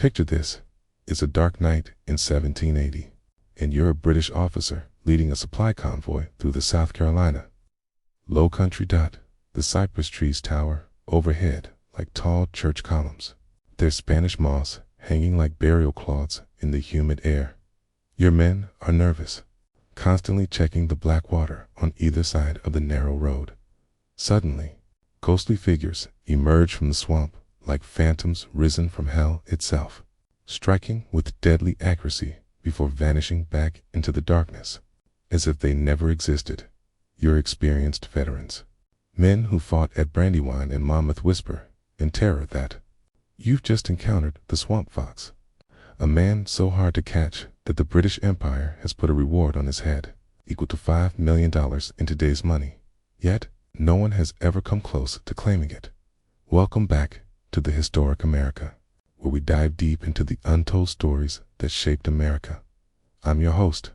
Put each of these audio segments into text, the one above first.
Picture this. It's a dark night in 1780, and you're a British officer leading a supply convoy through the South Carolina low country. The cypress trees tower overhead like tall church columns, their Spanish moss hanging like burial cloths in the humid air. Your men are nervous, constantly checking the black water on either side of the narrow road. Suddenly, ghostly figures emerge from the swamp like phantoms risen from hell itself, striking with deadly accuracy before vanishing back into the darkness, as if they never existed. Your experienced veterans, men who fought at Brandywine and Monmouth, whisper in terror that you've just encountered the swamp fox, a man so hard to catch that the British Empire has put a reward on his head equal to $5 million in today's money. Yet, no one has ever come close to claiming it. Welcome back to the historic America, where we dive deep into the untold stories that shaped America. I'm your host,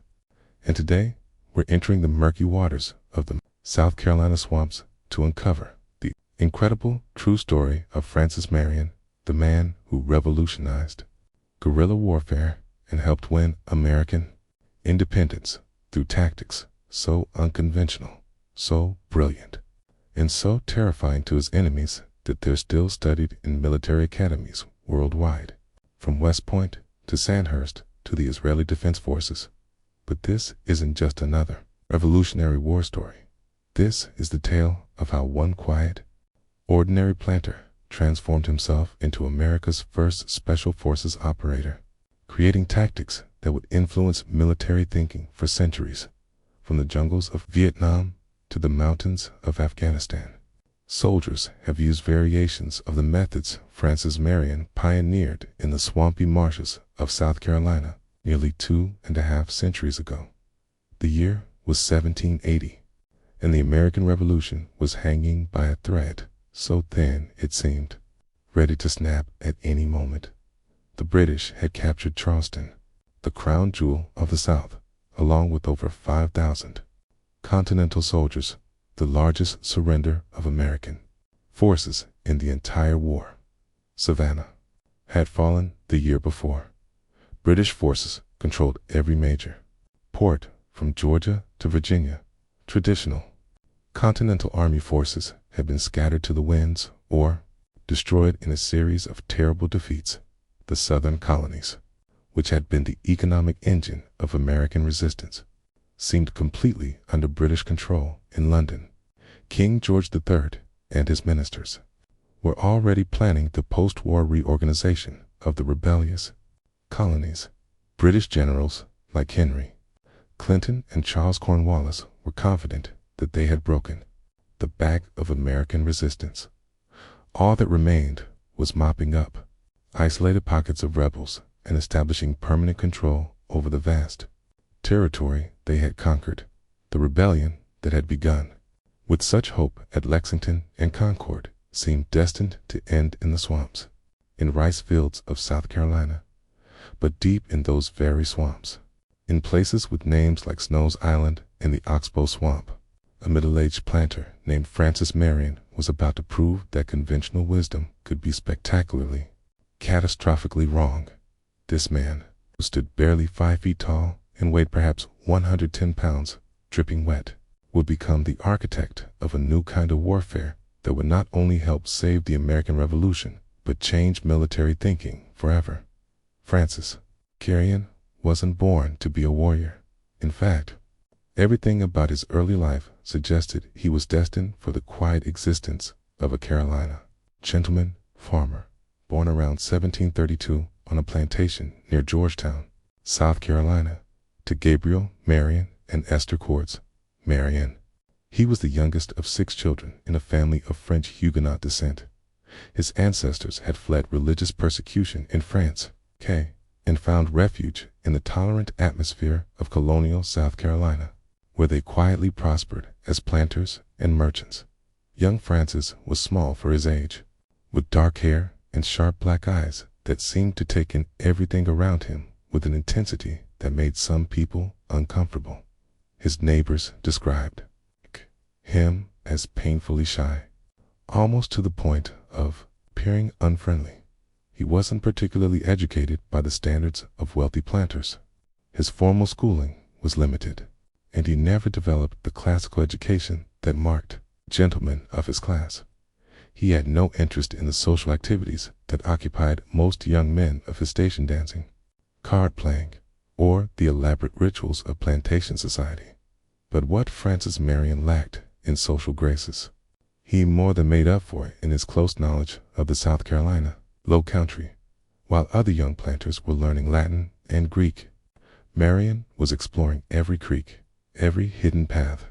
and today we're entering the murky waters of the South Carolina swamps to uncover the incredible true story of Francis Marion, the man who revolutionized guerrilla warfare and helped win American independence through tactics so unconventional, so brilliant, and so terrifying to his enemies that they're still studied in military academies worldwide, from West Point to Sandhurst to the Israeli Defense Forces. But this isn't just another Revolutionary War story. This is the tale of how one quiet, ordinary planter transformed himself into America's first Special Forces operator, creating tactics that would influence military thinking for centuries, from the jungles of Vietnam to the mountains of Afghanistan. Soldiers have used variations of the methods Francis Marion pioneered in the swampy marshes of South Carolina nearly 2.5 centuries ago. The year was 1780, and the American Revolution was hanging by a thread so thin it seemed ready to snap at any moment. The British had captured Charleston, the crown jewel of the South, along with over 5,000 Continental soldiers, the largest surrender of American forces in the entire war. Savannah had fallen the year before. British forces controlled every major port from Georgia to Virginia. Traditional Continental Army forces had been scattered to the winds or destroyed in a series of terrible defeats. The southern colonies, which had been the economic engine of American resistance, seemed completely under British control in London. King George III and his ministers were already planning the post-war reorganization of the rebellious colonies. British generals like Henry Clinton and Charles Cornwallis were confident that they had broken the back of American resistance. All that remained was mopping up isolated pockets of rebels and establishing permanent control over the vast territory they had conquered. The rebellion that had begun with such hope at Lexington and Concord seemed destined to end in the swamps, in rice fields of South Carolina. But deep in those very swamps, in places with names like Snow's Island and the Oxbow Swamp, a middle-aged planter named Francis Marion was about to prove that conventional wisdom could be spectacularly, catastrophically wrong. This man, who stood barely 5 feet tall and weighed perhaps 110 pounds, dripping wet, would become the architect of a new kind of warfare that would not only help save the American Revolution, but change military thinking forever. Francis Marion wasn't born to be a warrior. In fact, everything about his early life suggested he was destined for the quiet existence of a Carolina gentleman farmer, born around 1732 on a plantation near Georgetown, South Carolina, to Gabriel Marion and Esther Quartz Marion. He was the youngest of 6 children in a family of French Huguenot descent. His ancestors had fled religious persecution in France, and found refuge in the tolerant atmosphere of colonial South Carolina, where they quietly prospered as planters and merchants. Young Francis was small for his age, with dark hair and sharp black eyes that seemed to take in everything around him with an intensity that made some people uncomfortable. His neighbors described him as painfully shy, almost to the point of appearing unfriendly. He wasn't particularly educated by the standards of wealthy planters. His formal schooling was limited, and he never developed the classical education that marked gentlemen of his class. He had no interest in the social activities that occupied most young men of his station, dancing, card playing, or the elaborate rituals of plantation society. But what Francis Marion lacked in social graces, he more than made up for in his close knowledge of the South Carolina low country. While other young planters were learning Latin and Greek, Marion was exploring every creek, every hidden path,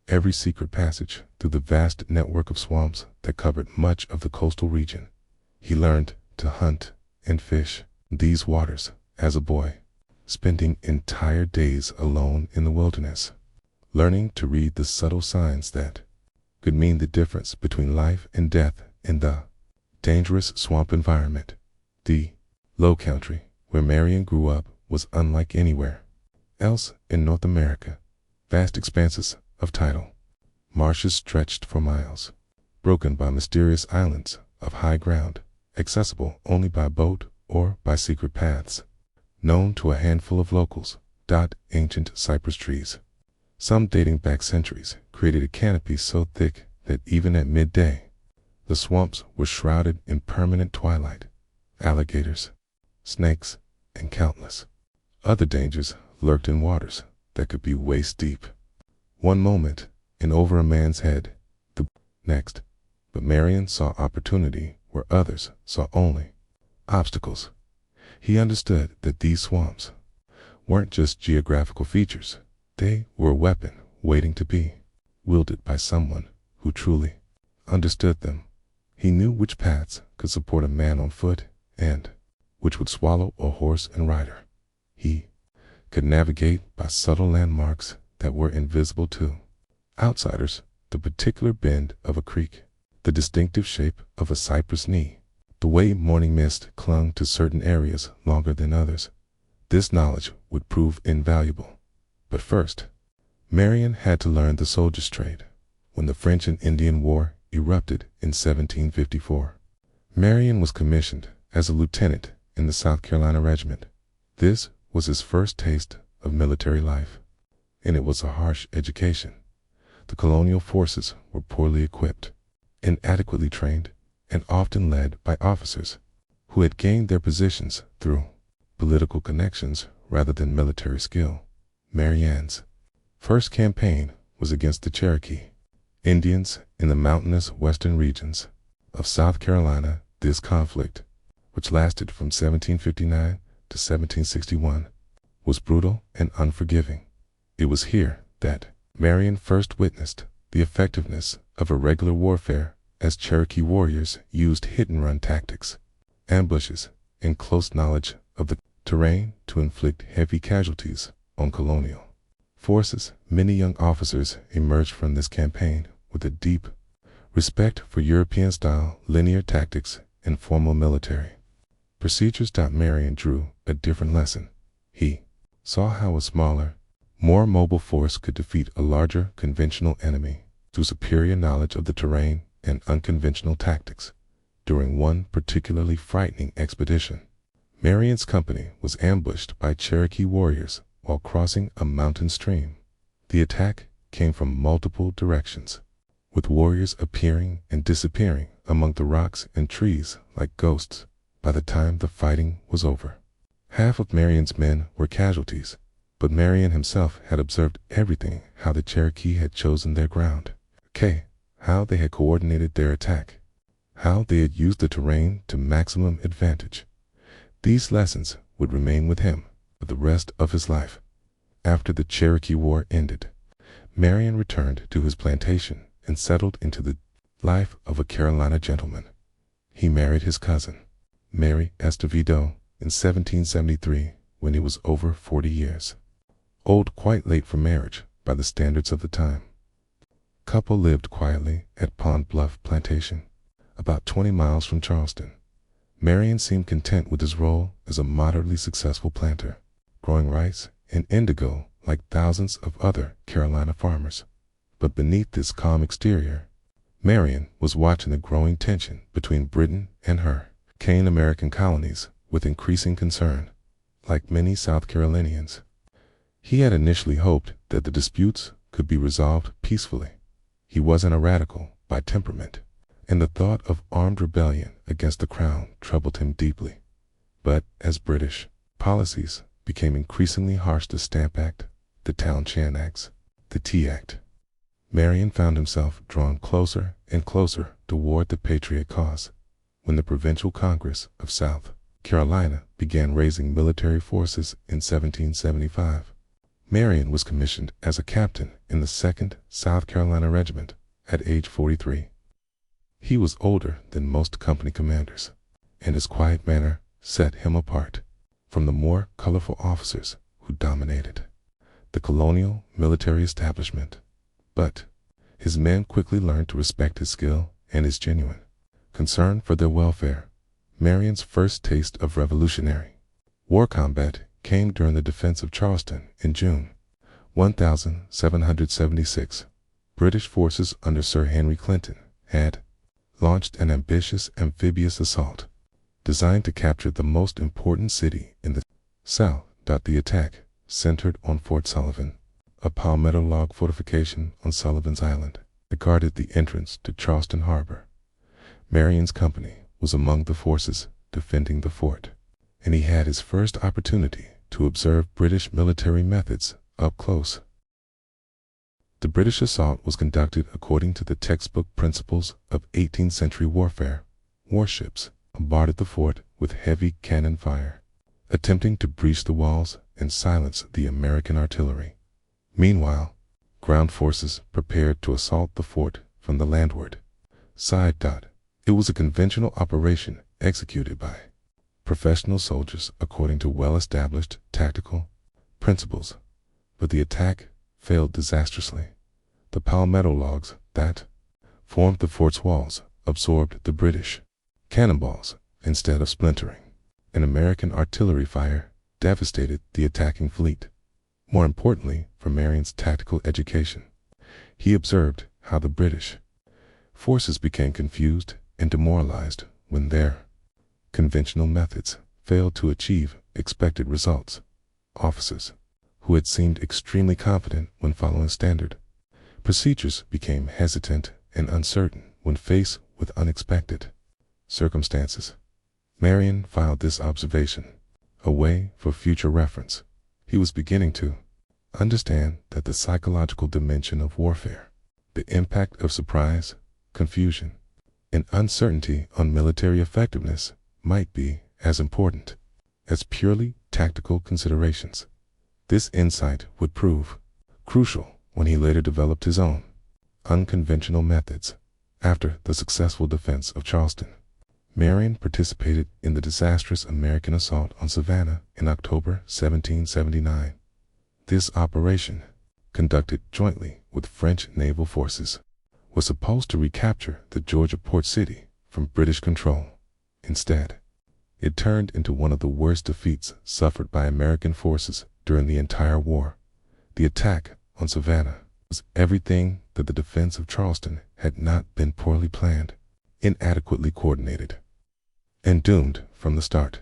every secret passage through the vast network of swamps that covered much of the coastal region. He learned to hunt and fish these waters as a boy, spending entire days alone in the wilderness, learning to read the subtle signs that could mean the difference between life and death in the dangerous swamp environment. The low country where Marion grew up was unlike anywhere else in North America. Vast expanses of tidal marshes stretched for miles, broken by mysterious islands of high ground, accessible only by boat or by secret paths, known to a handful of locals. Ancient cypress trees, some dating back centuries, created a canopy so thick that even at midday, the swamps were shrouded in permanent twilight. Alligators, snakes, and countless other dangers lurked in waters that could be waist deep. One moment, and over a man's head, the next. But Marion saw opportunity where others saw only obstacles. He understood that these swamps weren't just geographical features. They were a weapon waiting to be wielded by someone who truly understood them. He knew which paths could support a man on foot and which would swallow a horse and rider. He could navigate by subtle landmarks that were invisible to outsiders: the particular bend of a creek, the distinctive shape of a cypress knee, the way morning mist clung to certain areas longer than others. This knowledge would prove invaluable. But first, Marion had to learn the soldier's trade. When the French and Indian War erupted in 1754, Marion was commissioned as a lieutenant in the South Carolina Regiment. This was his first taste of military life, and it was a harsh education. The colonial forces were poorly equipped, inadequately trained, and often led by officers who had gained their positions through political connections rather than military skill. Marion's first campaign was against the Cherokee Indians in the mountainous western regions of South Carolina. This conflict, which lasted from 1759 to 1761, was brutal and unforgiving. It was here that Marion first witnessed the effectiveness of irregular warfare, as Cherokee warriors used hit-and-run tactics, ambushes, and close knowledge of the terrain to inflict heavy casualties on colonial forces. Many young officers emerged from this campaign with a deep respect for European-style linear tactics and formal military procedures. Marion drew a different lesson. He saw how a smaller, more mobile force could defeat a larger conventional enemy through superior knowledge of the terrain and unconventional tactics. During one particularly frightening expedition, Marion's company was ambushed by Cherokee warriors while crossing a mountain stream. The attack came from multiple directions, with warriors appearing and disappearing among the rocks and trees like ghosts. By the time the fighting was over, half of Marion's men were casualties, but Marion himself had observed everything: how the Cherokee had chosen their ground, how they had coordinated their attack, how they had used the terrain to maximum advantage. These lessons would remain with him for the rest of his life. After the Cherokee War ended, Marion returned to his plantation and settled into the life of a Carolina gentleman. He married his cousin, Mary Estevido, in 1773, when he was over 40 years old, quite late for marriage by the standards of the time. Couple lived quietly at Pond Bluff Plantation, about 20 miles from Charleston. Marion seemed content with his role as a moderately successful planter, growing rice and indigo like thousands of other Carolina farmers. But beneath this calm exterior, Marion was watching the growing tension between Britain and her. Cane American colonies with increasing concern. Like many South Carolinians, he had initially hoped that the disputes could be resolved peacefully. He wasn't a radical by temperament, and the thought of armed rebellion against the crown troubled him deeply. But as British policies became increasingly harsh, the Stamp Act, the Townshend Acts, the Tea Act, Marion found himself drawn closer and closer toward the Patriot cause. When the Provincial Congress of South Carolina began raising military forces in 1775, Marion was commissioned as a captain in the 2nd South Carolina Regiment at age 43. He was older than most company commanders, and his quiet manner set him apart from the more colorful officers who dominated the colonial military establishment. But his men quickly learned to respect his skill and his genuine concern for their welfare. Marion's first taste of Revolutionary War combat came during the defense of Charleston in June 1776. British forces under Sir Henry Clinton had launched an ambitious amphibious assault designed to capture the most important city in the South. The attack centered on Fort Sullivan, a palmetto log fortification on Sullivan's Island that guarded the entrance to Charleston Harbor. Marion's company was among the forces defending the fort, and he had his first opportunity to observe British military methods up close. The British assault was conducted according to the textbook principles of 18th century warfare. Warships bombarded the fort with heavy cannon fire, attempting to breach the walls and silence the American artillery. Meanwhile, ground forces prepared to assault the fort from the landward side. It was a conventional operation executed by professional soldiers according to well-established tactical principles, but the attack failed disastrously. The palmetto logs that formed the fort's walls absorbed the British cannonballs instead of splintering, and American artillery fire devastated the attacking fleet. More importantly for Marion's tactical education, he observed how the British forces became confused and demoralized when their conventional methods failed to achieve expected results. Officers who had seemed extremely confident when following standard procedures became hesitant and uncertain when faced with unexpected circumstances. Marion filed this observation away for future reference. He was beginning to understand that the psychological dimension of warfare, the impact of surprise, confusion, and uncertainty on military effectiveness might be as important as purely tactical considerations. This insight would prove crucial when he later developed his own unconventional methods. After the successful defense of Charleston, Marion participated in the disastrous American assault on Savannah in October 1779. This operation, conducted jointly with French naval forces, was supposed to recapture the Georgia port city from British control. Instead, it turned into one of the worst defeats suffered by American forces during the entire war. The attack on Savannah was everything that the defense of Charleston had not been poorly planned, inadequately coordinated, and doomed from the start.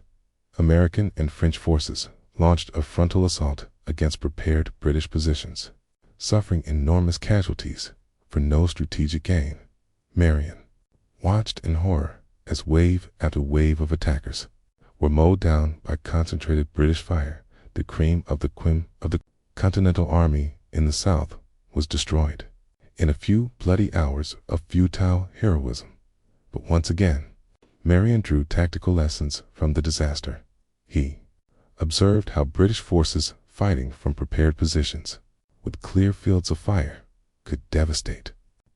American and French forces launched a frontal assault against prepared British positions, suffering enormous casualties for no strategic gain. Marion watched in horror as wave after wave of attackers were mowed down by concentrated British fire. The cream of the Continental Army in the South was destroyed in a few bloody hours of futile heroism. But once again, Marion drew tactical lessons from the disaster. He observed how British forces fighting from prepared positions with clear fields of fire could devastate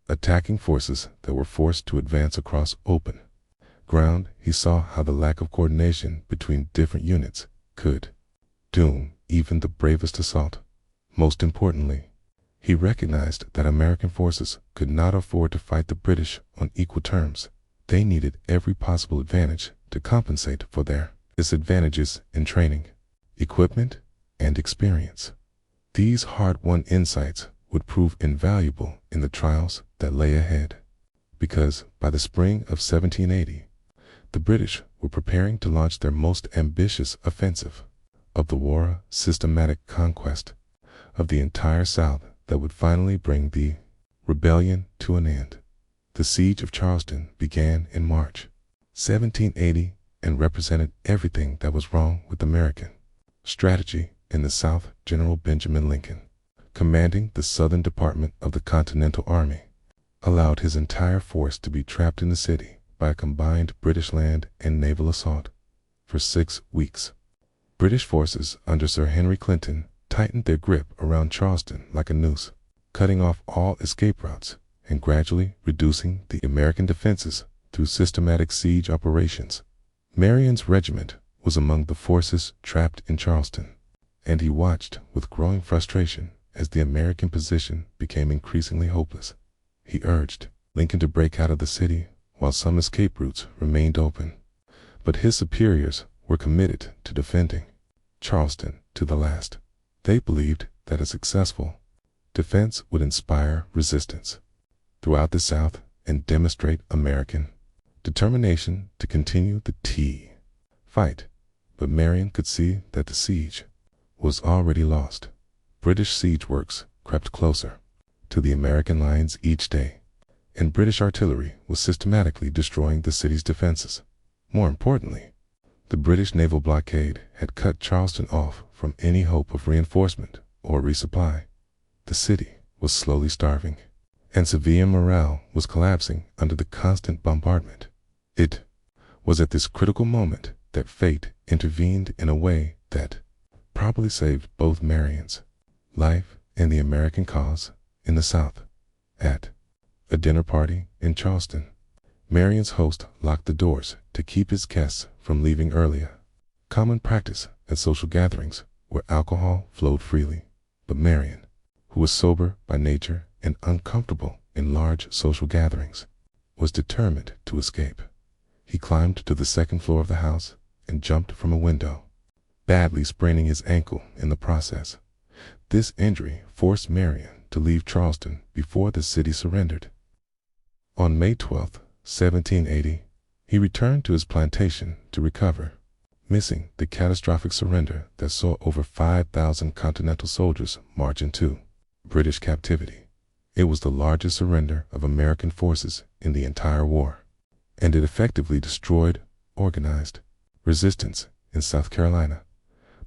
attacking forces that were forced to advance across open ground. He saw how the lack of coordination between different units could doom even the bravest assault. Most importantly, he recognized that American forces could not afford to fight the British on equal terms. They needed every possible advantage to compensate for their disadvantages in training, equipment, and experience. These hard-won insights would prove invaluable in the trials that lay ahead, because by the spring of 1780, The British were preparing to launch their most ambitious offensive of the war, systematic conquest of the entire South that would finally bring the rebellion to an end. The siege of Charleston began in March 1780 and represented everything that was wrong with American strategy in the South. General Benjamin Lincoln, commanding the Southern Department of the Continental Army, allowed his entire force to be trapped in the city by a combined British land and naval assault for 6 weeks. British forces under Sir Henry Clinton tightened their grip around Charleston like a noose, cutting off all escape routes and gradually reducing the American defenses through systematic siege operations. Marion's regiment was among the forces trapped in Charleston, and he watched with growing frustration as the American position became increasingly hopeless. He urged Lincoln to break out of the city while some escape routes remained open, but his superiors were committed to defending Charleston to the last. They believed that a successful defense would inspire resistance throughout the South and demonstrate American determination to continue the fight. But Marion could see that the siege was already lost. British siege works crept closer to the American lines each day, and British artillery was systematically destroying the city's defenses. More importantly, the British naval blockade had cut Charleston off from any hope of reinforcement or resupply. The city was slowly starving, and civilian morale was collapsing under the constant bombardment. It was at this critical moment that fate intervened in a way that probably saved both Marion's life and the American cause in the South. At a dinner party in Charleston, Marion's host locked the doors to keep his guests from leaving earlier. Common practice at social gatherings where alcohol flowed freely. But Marion, who was sober by nature and uncomfortable in large social gatherings, was determined to escape. He climbed to the second floor of the house and jumped from a window, badly spraining his ankle in the process. This injury forced Marion to leave Charleston before the city surrendered. On May 12, 1780, he returned to his plantation to recover, missing the catastrophic surrender that saw over 5,000 Continental soldiers march into British captivity. It was the largest surrender of American forces in the entire war, and it effectively destroyed organized resistance in South Carolina.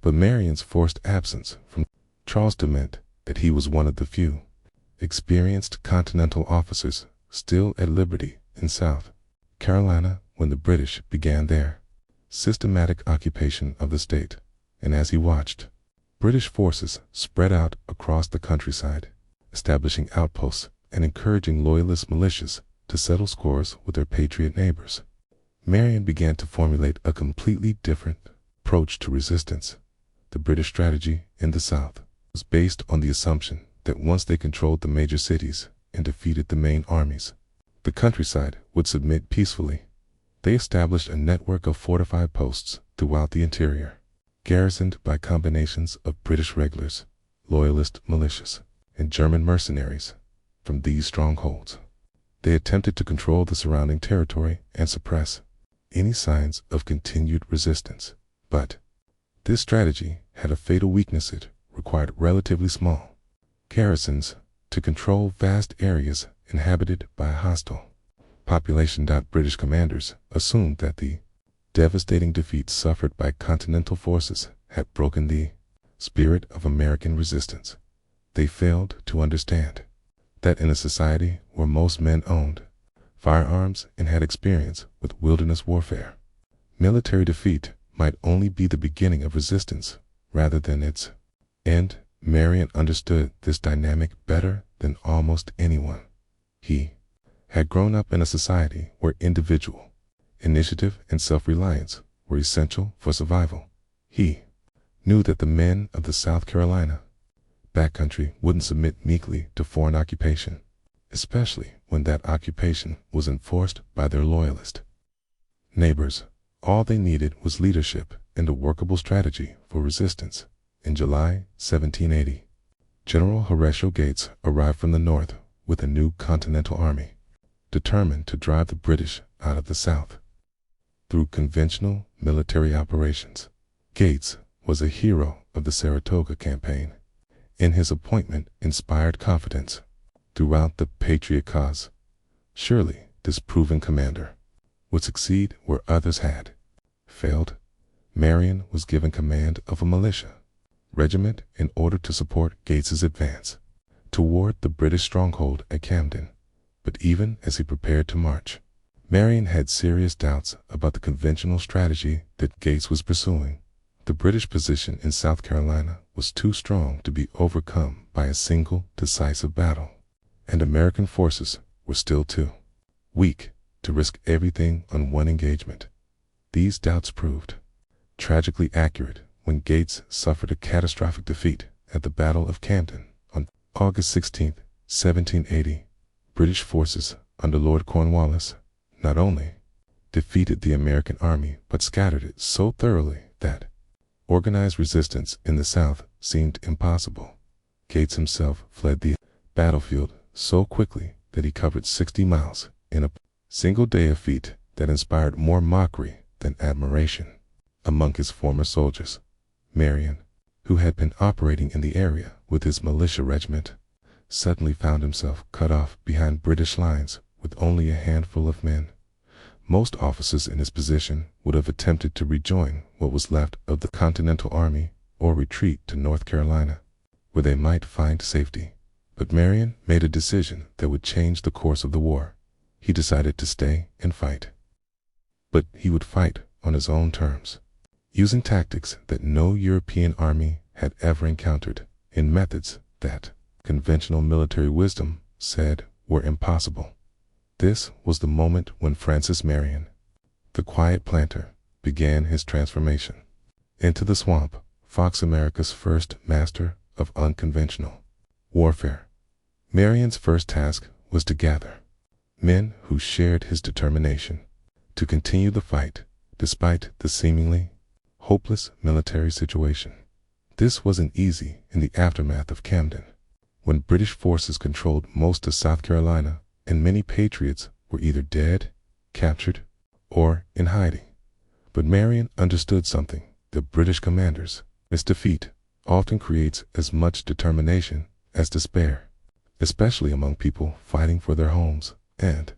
But Marion's forced absence from Charleston meant that he was one of the few experienced Continental officers still at liberty in South Carolina when the British began their systematic occupation of the state. And as he watched British forces spread out across the countryside, establishing outposts and encouraging loyalist militias to settle scores with their Patriot neighbors, Marion began to formulate a completely different approach to resistance. The British strategy in the South was based on the assumption that once they controlled the major cities and defeated the main armies, the countryside would submit peacefully. They established a network of fortified posts throughout the interior, garrisoned by combinations of British regulars, loyalist militias, and German mercenaries. From these strongholds, they attempted to control the surrounding territory and suppress any signs of continued resistance. But this strategy had a fatal weakness. It required relatively small garrisons to control vast areas inhabited by a hostile population. British commanders assumed that the devastating defeat suffered by Continental forces had broken the spirit of American resistance. They failed to understand that in a society where most men owned firearms and had experience with wilderness warfare, military defeat might only be the beginning of resistance rather than its end. Marion understood this dynamic better than almost anyone. He had grown up in a society where individual initiative and self-reliance were essential for survival. He knew that the men of the South Carolina backcountry wouldn't submit meekly to foreign occupation, especially when that occupation was enforced by their loyalist neighbors. All they needed was leadership and a workable strategy for resistance. In July 1780, General Horatio Gates arrived from the north with a new Continental army, determined to drive the British out of the South. through conventional military operations. Gates was a hero of the Saratoga campaign. In his appointment inspired confidence throughout the Patriot cause. Surely this proven commander would succeed where others had failed. Marion was given command of a militia regiment in order to support Gates's advance toward the British stronghold at Camden. But even as he prepared to march, Marion had serious doubts about the conventional strategy that Gates was pursuing. The British position in South Carolina was too strong to be overcome by a single decisive battle, and American forces were still too weak to risk everything on one engagement. These doubts proved tragically accurate when Gates suffered a catastrophic defeat at the Battle of Camden on August 16, 1780. British forces under Lord Cornwallis not only defeated the American army but scattered it so thoroughly that organized resistance in the South seemed impossible. Gates himself fled the battlefield so quickly that he covered 60 miles in a single day, a feat that inspired more mockery than admiration among his former soldiers. Marion, who had been operating in the area with his militia regiment, suddenly found himself cut off behind British lines with only a handful of men. Most officers in his position would have attempted to rejoin what was left of the Continental Army or retreat to North Carolina, where they might find safety. But Marion made a decision that would change the course of the war. He decided to stay and fight. But he would fight on his own terms, using tactics that no European army had ever encountered, in methods that conventional military wisdom said were impossible. This was the moment when Francis Marion, the quiet planter, began his transformation into the swamp fox, America's first master of unconventional warfare. Marion's first task was to gather men who shared his determination to continue the fight despite the seemingly hopeless military situation. This wasn't easy in the aftermath of Camden, when British forces controlled most of South Carolina and many Patriots were either dead, captured, or in hiding. But Marion understood something: the British commanders. This defeat often creates as much determination as despair, especially among people fighting for their homes and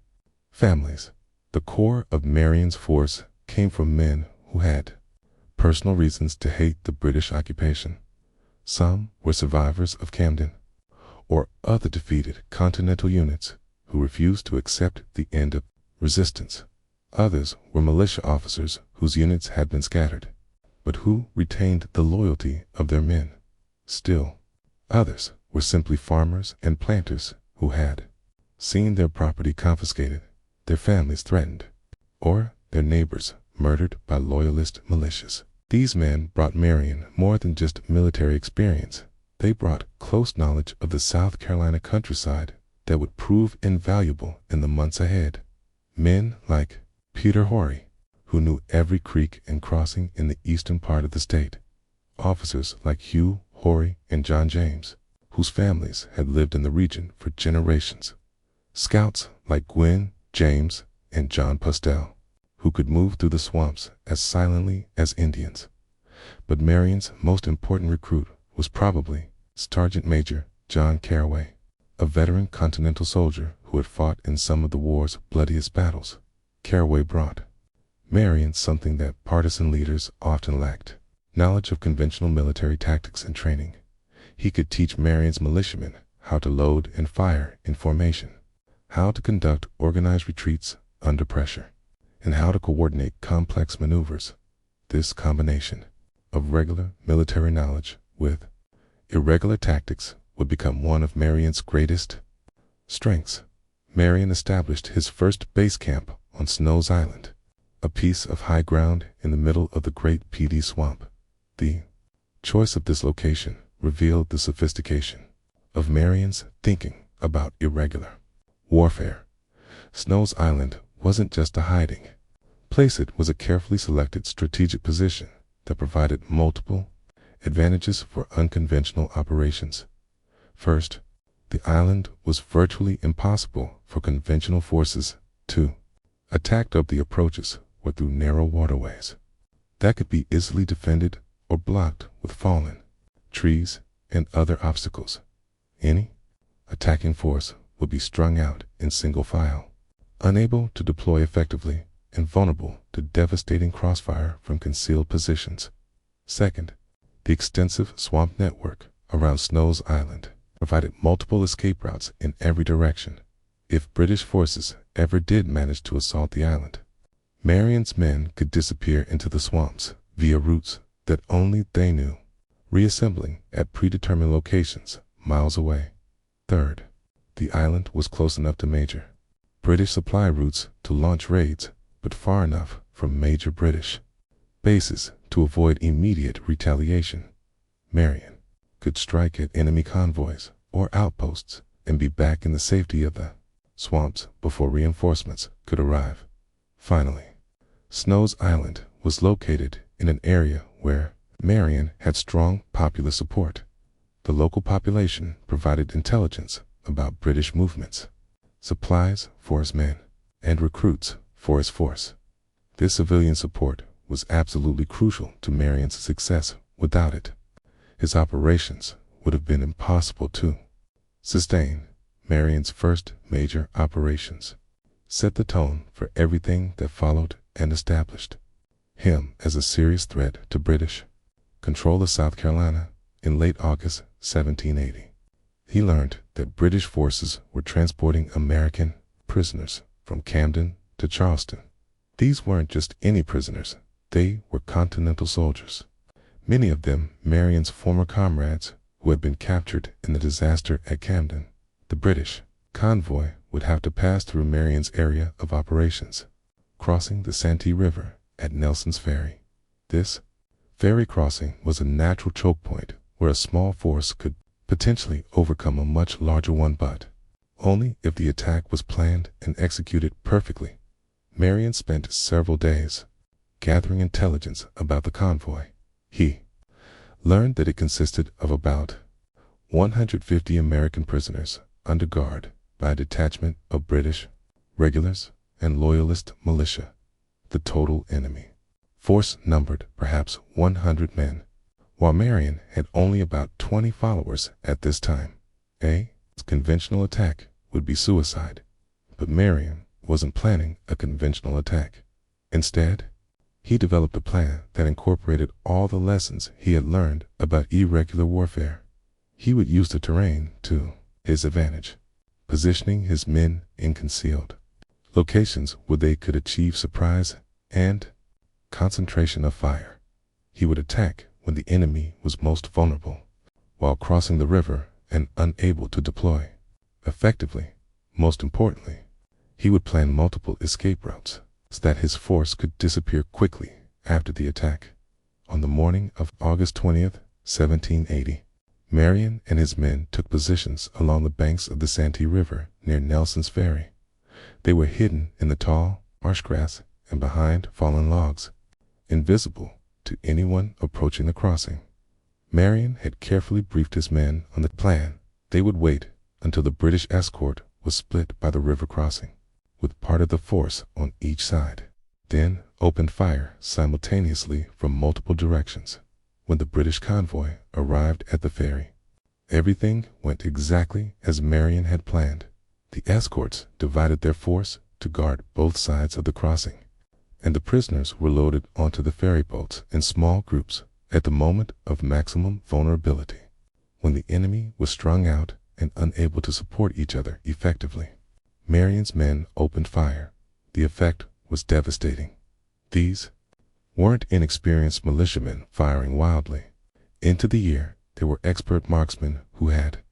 families. The core of Marion's force came from men who had personal reasons to hate the British occupation. Some were survivors of Camden or other defeated Continental units who refused to accept the end of resistance. Others were militia officers whose units had been scattered, but who retained the loyalty of their men. Still, others were simply farmers and planters who had seen their property confiscated, their families threatened, or their neighbors murdered by loyalist militias. These men brought Marion more than just military experience. They brought close knowledge of the South Carolina countryside that would prove invaluable in the months ahead. Men like Peter Horry, who knew every creek and crossing in the eastern part of the state. Officers like Hugh Horry and John James, whose families had lived in the region for generations. Scouts like Gwyn, James, and John Pustell, who could move through the swamps as silently as Indians. But Marion's most important recruit was probably Sergeant Major John Caraway, a veteran Continental soldier who had fought in some of the war's bloodiest battles. Caraway brought Marion something that partisan leaders often lacked: knowledge of conventional military tactics and training. He could teach Marion's militiamen how to load and fire in formation, how to conduct organized retreats under pressure, and how to coordinate complex maneuvers. This combination of regular military knowledge with irregular tactics would become one of Marion's greatest strengths. Marion established his first base camp on Snow's Island, a piece of high ground in the middle of the Great PD Swamp. The choice of this location revealed the sophistication of Marion's thinking about irregular warfare. Snow's Island wasn't just a hiding place, it was a carefully selected strategic position that provided multiple advantages for unconventional operations. First, the island was virtually impossible for conventional forces to attack. Up the approaches or through narrow waterways that could be easily defended or blocked with fallen trees and other obstacles. Any attacking force would be strung out in single file, unable to deploy effectively and vulnerable to devastating crossfire from concealed positions. Second, the extensive swamp network around Snow's Island provided multiple escape routes in every direction. If British forces ever did manage to assault the island, Marion's men could disappear into the swamps via routes that only they knew, reassembling at predetermined locations miles away. Third, the island was close enough to major British supply routes to launch raids, but far enough from major British bases to avoid immediate retaliation. Marion could strike at enemy convoys or outposts and be back in the safety of the swamps before reinforcements could arrive. Finally, Snow's Island was located in an area where Marion had strong popular support. The local population provided intelligence about British movements, supplies for his men, and recruits for his force. This civilian support was absolutely crucial to Marion's success. Without it, his operations would have been impossible to sustain. Marion's first major operations set the tone for everything that followed and established him as a serious threat to British control of South Carolina. In late August 1780, he learned that British forces were transporting American prisoners from Camden to Charleston. These weren't just any prisoners, they were Continental soldiers, many of them Marion's former comrades who had been captured in the disaster at Camden. The British convoy would have to pass through Marion's area of operations, crossing the Santee River at Nelson's Ferry. This ferry crossing was a natural choke point where a small force could potentially overcome a much larger one, but only if the attack was planned and executed perfectly. Marion spent several days gathering intelligence about the convoy. He learned that it consisted of about 150 American prisoners under guard by a detachment of British regulars and loyalist militia. The total enemy force numbered perhaps 100 men, while Marion had only about 20 followers at this time. A conventional attack would be suicide, but Marion wasn't planning a conventional attack. Instead, he developed a plan that incorporated all the lessons he had learned about irregular warfare. He would use the terrain to his advantage, positioning his men in concealed locations where they could achieve surprise and concentration of fire. He would attack when the enemy was most vulnerable, while crossing the river and unable to deploy effectively. Most importantly, he would plan multiple escape routes so that his force could disappear quickly after the attack. On the morning of August 20th, 1780, Marion and his men took positions along the banks of the Santee River near Nelson's Ferry. They were hidden in the tall marsh grass and behind fallen logs, invisible to anyone approaching the crossing. Marion had carefully briefed his men on the plan. They would wait until the British escort was split by the river crossing, with part of the force on each side, then opened fire simultaneously from multiple directions. When the British convoy arrived at the ferry, everything went exactly as Marion had planned. The escorts divided their force to guard both sides of the crossing, and the prisoners were loaded onto the ferry boats in small groups at the moment of maximum vulnerability, when the enemy was strung out and unable to support each other effectively. Marion's men opened fire. The effect was devastating. These weren't inexperienced militiamen firing wildly. Into the air, they were expert marksmen who had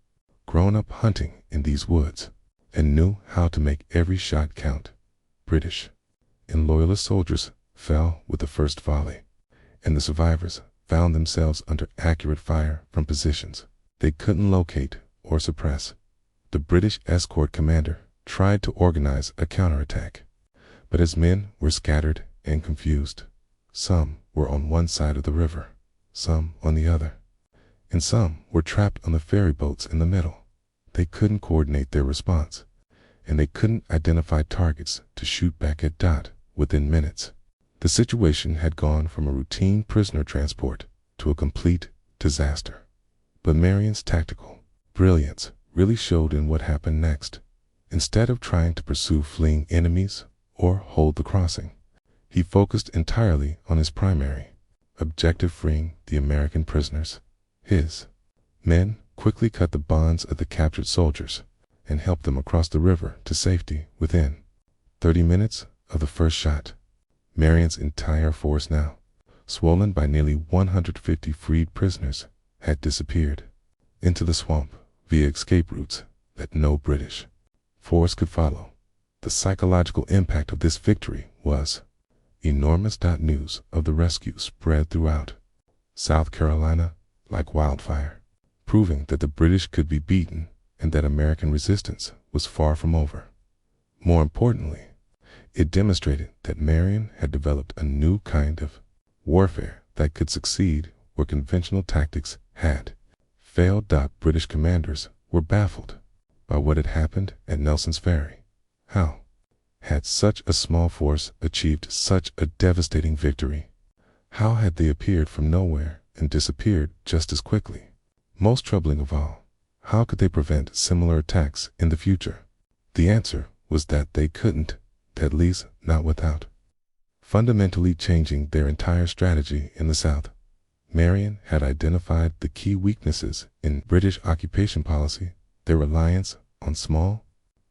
grown up hunting in these woods and knew how to make every shot count. British and loyalist soldiers fell with the first volley, and the survivors found themselves under accurate fire from positions they couldn't locate or suppress. The British escort commander tried to organize a counterattack, but his men were scattered and confused. Some were on one side of the river, some on the other, and some were trapped on the ferry boats in the middle. They couldn't coordinate their response, and they couldn't identify targets to shoot back at. Within minutes, The situation had gone from a routine prisoner transport to a complete disaster. But Marion's tactical brilliance really showed in what happened next. Instead of trying to pursue fleeing enemies or hold the crossing, he focused entirely on his primary objective: freeing the American prisoners. His men quickly cut the bonds of the captured soldiers and helped them across the river to safety within 30 minutes of the first shot. Marion's entire force, now swollen by nearly 150 freed prisoners, had disappeared into the swamp via escape routes that no British force could follow. The psychological impact of this victory was enormous. News of the rescue spread throughout South Carolina like wildfire, proving that the British could be beaten and that American resistance was far from over. More importantly, it demonstrated that Marion had developed a new kind of warfare that could succeed where conventional tactics had failed. British commanders were baffled by what had happened at Nelson's Ferry. How had such a small force achieved such a devastating victory? How had they appeared from nowhere and disappeared just as quickly? Most troubling of all, how could they prevent similar attacks in the future? The answer was that they couldn't, at least not without fundamentally changing their entire strategy in the South. Marion had identified the key weaknesses in British occupation policy: their reliance on small,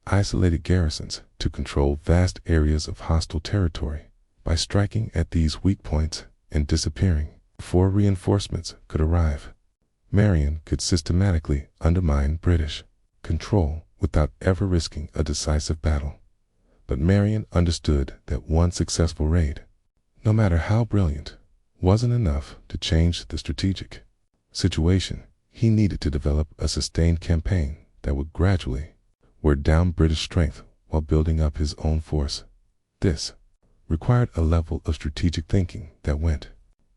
isolated garrisons to control vast areas of hostile territory. By striking at these weak points and disappearing before reinforcements could arrive, Marion could systematically undermine British control without ever risking a decisive battle. But Marion understood that one successful raid, no matter how brilliant, wasn't enough to change the strategic situation. He needed to develop a sustained campaign that would gradually wear down British strength while building up his own force. This required a level of strategic thinking that went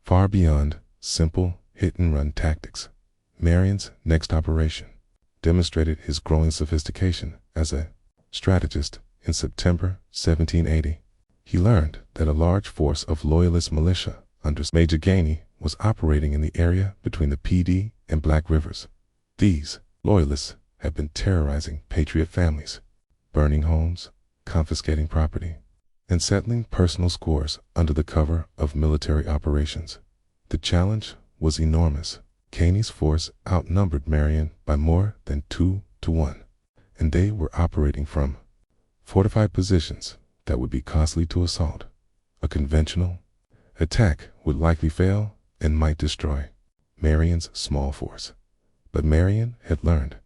far beyond simple hit-and-run tactics. Marion's next operation demonstrated his growing sophistication as a strategist. In September 1780, he learned that a large force of Loyalist militia under Major Gainey was operating in the area between the PD and Black Rivers. These Loyalists had been terrorizing Patriot families, burning homes, confiscating property, and settling personal scores under the cover of military operations. The challenge was enormous. Gainey's force outnumbered Marion by more than 2 to 1, and they were operating from fortified positions that would be costly to assault. A conventional attack would likely fail and might destroy Marion's small force. But Marion had learned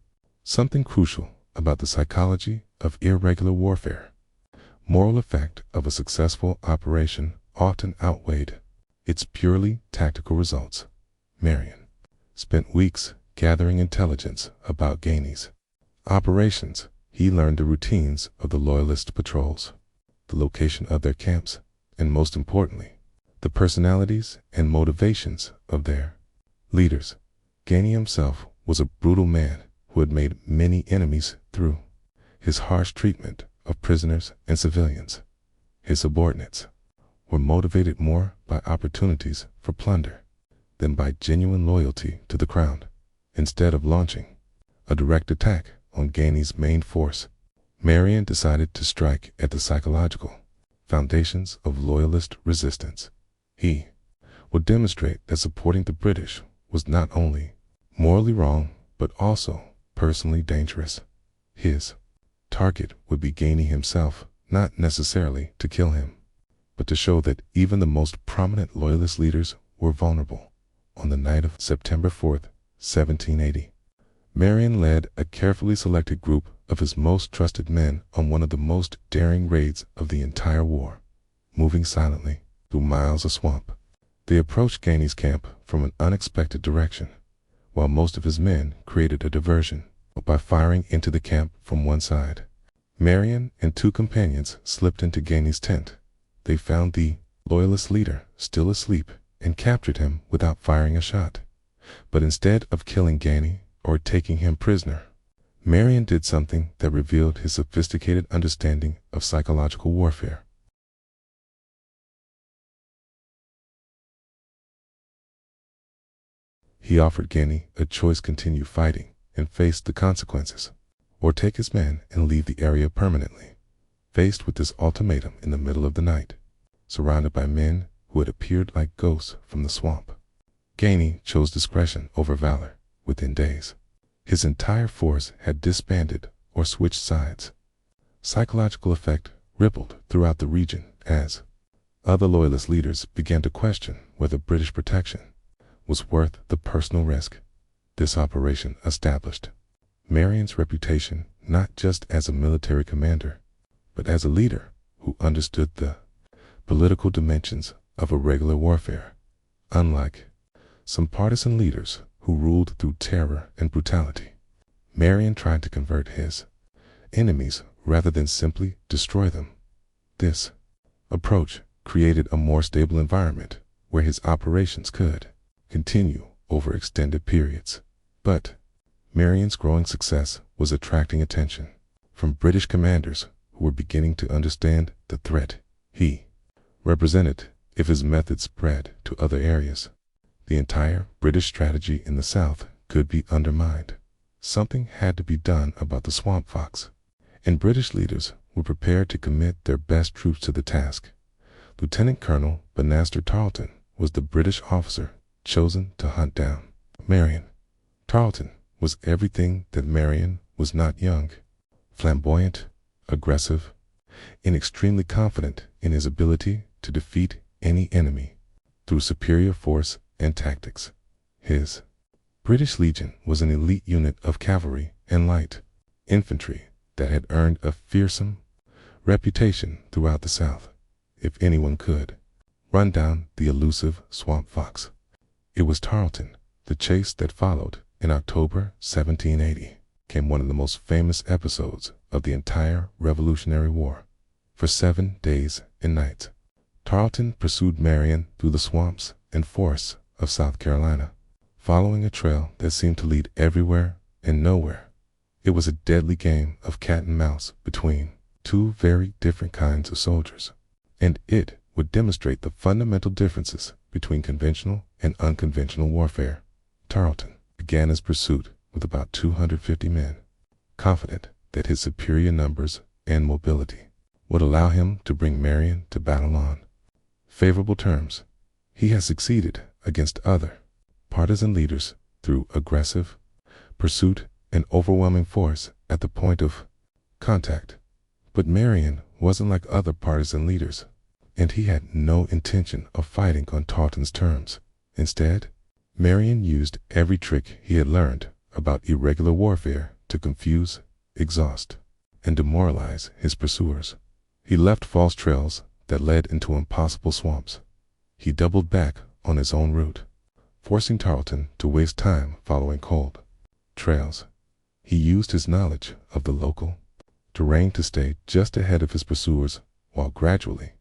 something crucial about the psychology of irregular warfare. Moral effect of a successful operation often outweighed its purely tactical results. Marion spent weeks gathering intelligence about Gainey's operations. He learned the routines of the Loyalist patrols, the location of their camps, and most importantly, the personalities and motivations of their leaders. Gainey himself was a brutal man who had made many enemies through his harsh treatment of prisoners and civilians. His subordinates were motivated more by opportunities for plunder than by genuine loyalty to the crown. Instead of launching a direct attack on Gainey's main force, Marion decided to strike at the psychological foundations of Loyalist resistance. He would demonstrate that supporting the British was not only morally wrong, but also personally dangerous. His target would be Gainey himself, not necessarily to kill him, but to show that even the most prominent Loyalist leaders were vulnerable. On the night of September 4th, 1780, Marion led a carefully selected group of his most trusted men on one of the most daring raids of the entire war. Moving silently through miles of swamp, they approached Gainey's camp from an unexpected direction, while most of his men created a diversion by firing into the camp from one side. Marion and 2 companions slipped into Gainey's tent. They found the Loyalist leader still asleep and captured him without firing a shot. But instead of killing Gainey or taking him prisoner, Marion did something that revealed his sophisticated understanding of psychological warfare. He offered Gainey a choice: continue fighting and face the consequences, or take his men and leave the area permanently. Faced with this ultimatum in the middle of the night, surrounded by men who had appeared like ghosts from the swamp, Gainey chose discretion over valor. Within days, his entire force had disbanded or switched sides. Psychological effect rippled throughout the region as other loyalist leaders began to question whether British protection was worth the personal risk. This operation established Marion's reputation not just as a military commander, but as a leader who understood the political dimensions of irregular warfare. Unlike some partisan leaders who ruled through terror and brutality, Marion tried to convert his enemies rather than simply destroy them. This approach created a more stable environment where his operations could continue over extended periods. But Marion's growing success was attracting attention from British commanders who were beginning to understand the threat he represented. If his methods spread to other areas, the entire British strategy in the South could be undermined. Something had to be done about the swamp fox, and British leaders were prepared to commit their best troops to the task. Lieutenant Colonel Banastre Tarleton was the British officer chosen to hunt down Marion. Tarleton was everything that Marion was not: young, flamboyant, aggressive, and extremely confident in his ability to defeat any enemy through superior force and tactics. His British Legion was an elite unit of cavalry and light infantry that had earned a fearsome reputation throughout the South. If anyone could run down the elusive swamp fox, it was Tarleton. The chase that followed in October 1780 came one of the most famous episodes of the entire Revolutionary War. For 7 days and nights, Tarleton pursued Marion through the swamps and forests of South Carolina, following a trail that seemed to lead everywhere and nowhere. It was a deadly game of cat and mouse between two very different kinds of soldiers, and it would demonstrate the fundamental differences between conventional and unconventional warfare. Tarleton began his pursuit with about 250 men, confident that his superior numbers and mobility would allow him to bring Marion to battle on favorable terms. He has succeeded against other partisan leaders through aggressive pursuit and overwhelming force at the point of contact. But Marion wasn't like other partisan leaders, and he had no intention of fighting on Tarleton's terms. Instead, Marion used every trick he had learned about irregular warfare to confuse, exhaust, and demoralize his pursuers. He left false trails that led into impossible swamps. He doubled back on his own route, forcing Tarleton to waste time following cold trails. He used his knowledge of the local terrain to stay just ahead of his pursuers while gradually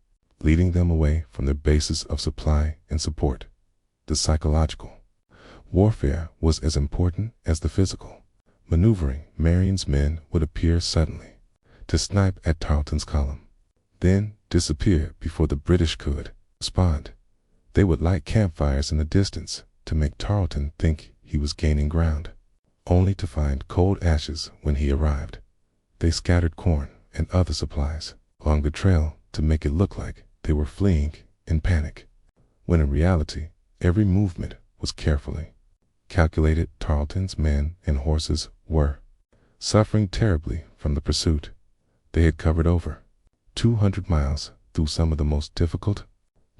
leading them away from their bases of supply and support. The psychological warfare was as important as the physical. Maneuvering Marion's men would appear suddenly to snipe at Tarleton's column, then disappear before the British could respond. They would light campfires in the distance to make Tarleton think he was gaining ground, only to find cold ashes when he arrived. They scattered corn and other supplies along the trail to make it look like they were fleeing in panic, when in reality every movement was carefully calculated. Tarleton's men and horses were suffering terribly from the pursuit. They had covered over 200 miles through some of the most difficult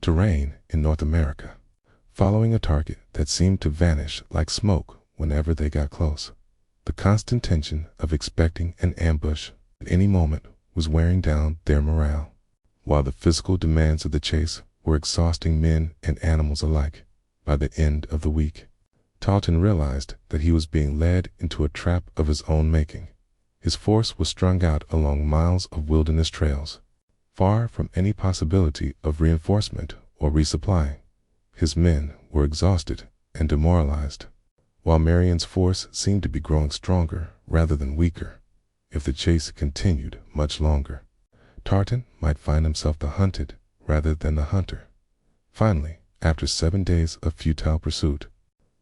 terrain in North America, following a target that seemed to vanish like smoke whenever they got close. The constant tension of expecting an ambush at any moment was wearing down their morale, while the physical demands of the chase were exhausting men and animals alike. By the end of the week, Tarleton realized that he was being led into a trap of his own making. His force was strung out along miles of wilderness trails, far from any possibility of reinforcement or resupply. His men were exhausted and demoralized, while Marion's force seemed to be growing stronger rather than weaker. If the chase continued much longer, Tarleton might find himself the hunted rather than the hunter. Finally, after 7 days of futile pursuit,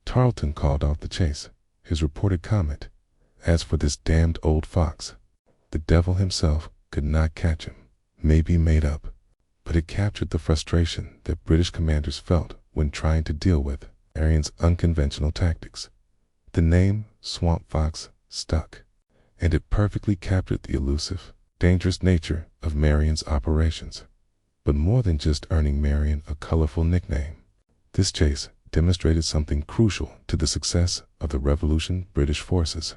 Tarleton called off the chase, his reported comment, "As for this damned old fox, the devil himself could not catch him." May be made up, but it captured the frustration that British commanders felt when trying to deal with Marion's unconventional tactics. The name Swamp Fox stuck, and it perfectly captured the elusive, dangerous nature of Marion's operations. But more than just earning Marion a colorful nickname, this chase demonstrated something crucial to the success of the Revolution. British forces,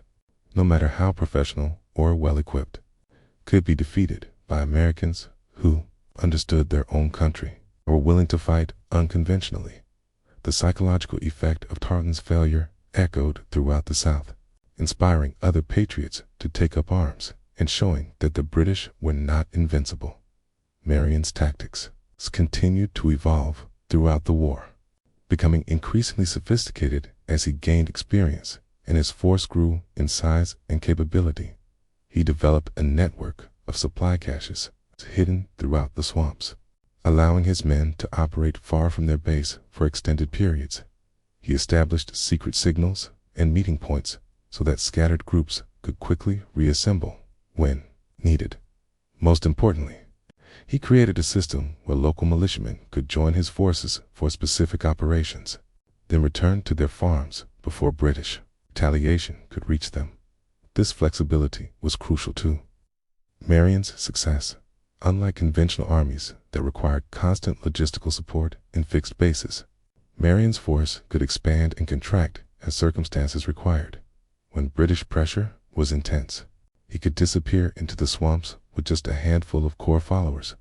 no matter how professional or well-equipped, could be defeated by Americans who understood their own country or were willing to fight unconventionally. The psychological effect of Tarleton's failure echoed throughout the South, inspiring other patriots to take up arms and showing that the British were not invincible. Marion's tactics continued to evolve throughout the war, becoming increasingly sophisticated as he gained experience and his force grew in size and capability. He developed a network of supply caches hidden throughout the swamps, allowing his men to operate far from their base for extended periods. He established secret signals and meeting points so that scattered groups could quickly reassemble when needed. Most importantly, he created a system where local militiamen could join his forces for specific operations, then return to their farms before British retaliation could reach them. This flexibility was crucial too. Marion's success, unlike conventional armies that required constant logistical support and fixed bases, Marion's force could expand and contract as circumstances required. When British pressure was intense, he could disappear into the swamps with just a handful of core followers.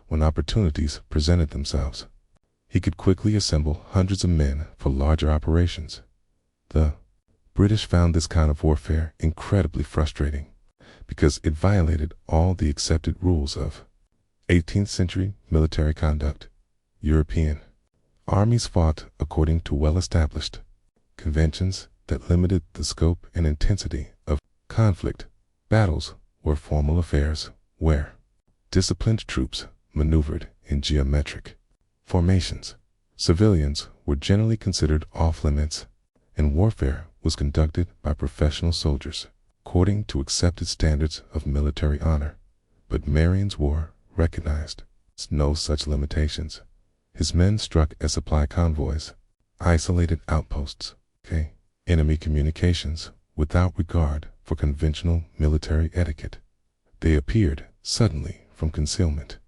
When opportunities presented themselves, he could quickly assemble hundreds of men for larger operations. The British found this kind of warfare incredibly frustrating because it violated all the accepted rules of 18th century military conduct. European armies fought according to well-established conventions that limited the scope and intensity of conflict. Battles were formal affairs where disciplined troops maneuvered in geometric formations. Civilians were generally considered off-limits, and warfare was conducted by professional soldiers according to accepted standards of military honor. But Marion's war recognized no such limitations. His men struck as supply convoys, isolated outposts, enemy communications without regard for conventional military etiquette. They appeared suddenly from concealment,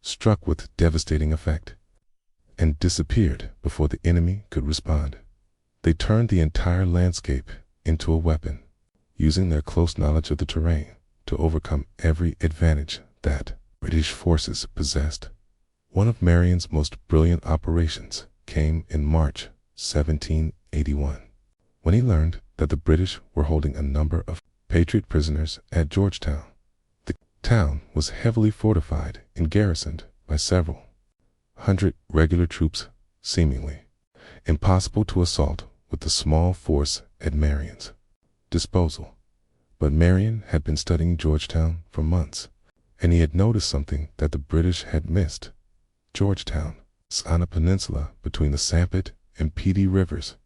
struck with devastating effect, and disappeared before the enemy could respond. They turned the entire landscape into a weapon, using their close knowledge of the terrain to overcome every advantage that British forces possessed. One of Marion's most brilliant operations came in March 1781, when he learned that the British were holding a number of Patriot prisoners at Georgetown. The town was heavily fortified and garrisoned by several hundred regular troops, seemingly impossible to assault with the small force at Marion's disposal. But Marion had been studying Georgetown for months, and he had noticed something that the British had missed. Georgetown is on a peninsula between the Sanpet and Pedee rivers.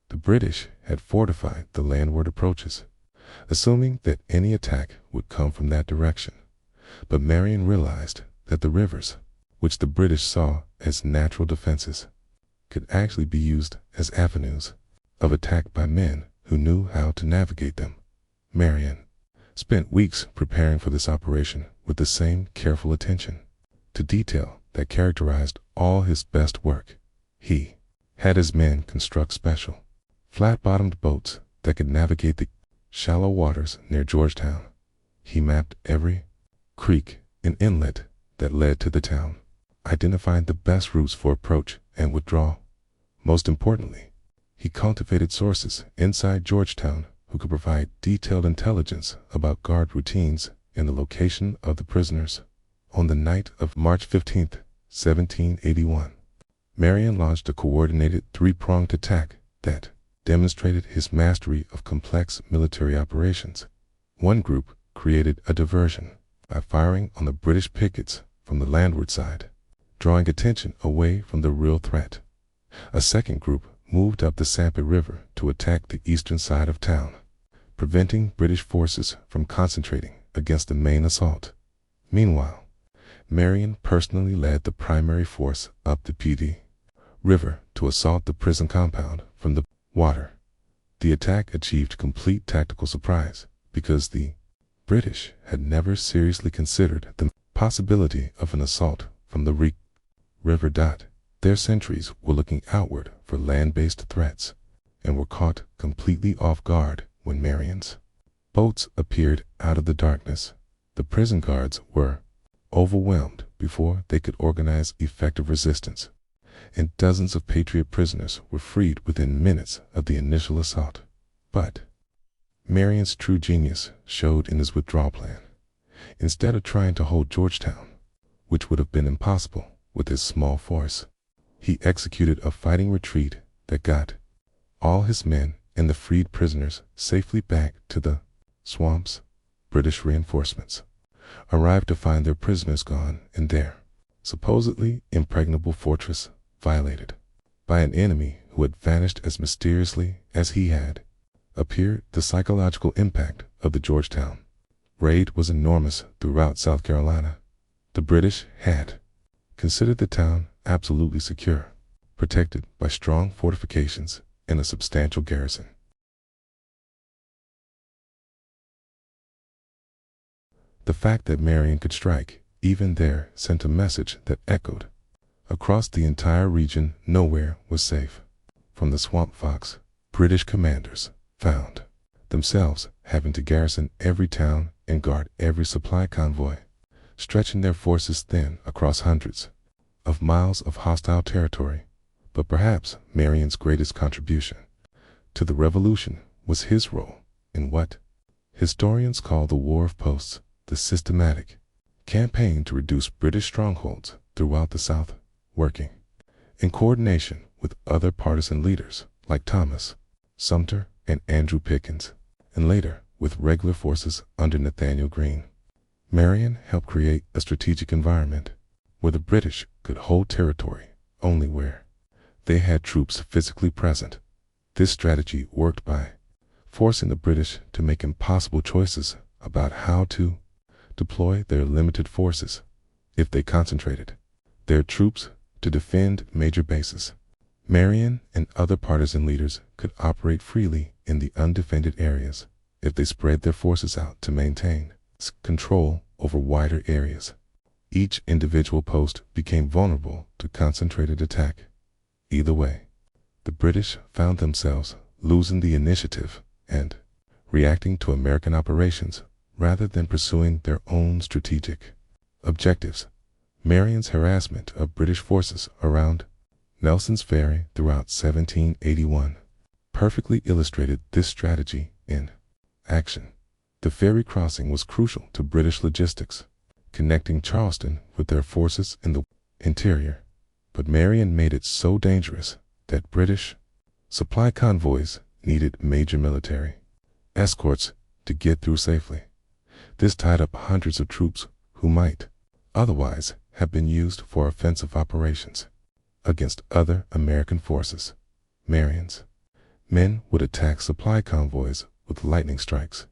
The British had fortified the landward approaches, assuming that any attack would come from that direction. But Marion realized that the rivers, which the British saw as natural defenses, could actually be used as avenues of attack by men who knew how to navigate them. Marion spent weeks preparing for this operation with the same careful attention to detail that characterized all his best work. He had his men construct special, flat-bottomed boats that could navigate the shallow waters near Georgetown. He mapped every creek and inlet that led to the town, identifying the best routes for approach and withdrawal. Most importantly, he cultivated sources inside Georgetown who could provide detailed intelligence about guard routines and the location of the prisoners. On the night of March 15, 1781, Marion launched a coordinated three-pronged attack that demonstrated his mastery of complex military operations. One group created a diversion by firing on the British pickets from the landward side, drawing attention away from the real threat. A second group moved up the Sampa River to attack the eastern side of town, preventing British forces from concentrating against the main assault. Meanwhile, Marion personally led the primary force up the PD River to assault the prison compound from the water. The attack achieved complete tactical surprise because the British had never seriously considered the possibility of an assault from the river. Their sentries were looking outward for land-based threats and were caught completely off guard when Marion's boats appeared out of the darkness. The prison guards were overwhelmed before they could organize effective resistance, and dozens of Patriot prisoners were freed within minutes of the initial assault. But Marion's true genius showed in his withdrawal plan. Instead of trying to hold Georgetown, which would have been impossible with his small force, he executed a fighting retreat that got all his men and the freed prisoners safely back to the swamps. British reinforcements arrived to find their prisoners gone and their supposedly impregnable fortress violated by an enemy who had vanished as mysteriously as he had appeared. The psychological impact of the Georgetown raid was enormous throughout South Carolina. The British had considered the town absolutely secure, protected by strong fortifications and a substantial garrison. The fact that Marion could strike even there sent a message that echoed across the entire region. Nowhere was safe. From the swamp fox, British commanders found themselves having to garrison every town and guard every supply convoy, stretching their forces thin across hundreds of miles of hostile territory. But perhaps Marion's greatest contribution to the revolution was his role in what historians call the War of Posts, the systematic campaign to reduce British strongholds throughout the South, working in coordination with other partisan leaders like Thomas, Sumter, and Andrew Pickens, and later with regular forces under Nathaniel Greene. Marion helped create a strategic environment where the British could hold territory only where they had troops physically present. This strategy worked by forcing the British to make impossible choices about how to deploy their limited forces. If they concentrated their troops to defend major bases, Marion and other partisan leaders could operate freely in the undefended areas. If they spread their forces out to maintain control over wider areas, each individual post became vulnerable to concentrated attack. Either way, the British found themselves losing the initiative and reacting to American operations rather than pursuing their own strategic objectives. Marion's harassment of British forces around Nelson's Ferry throughout 1781 perfectly illustrated this strategy in action. The ferry crossing was crucial to British logistics, connecting Charleston with their forces in the interior. But Marion made it so dangerous that British supply convoys needed major military escorts to get through safely. This tied up hundreds of troops who might otherwise have been used for offensive operations against other American forces. Marion's men would attack supply convoys with lightning strikes,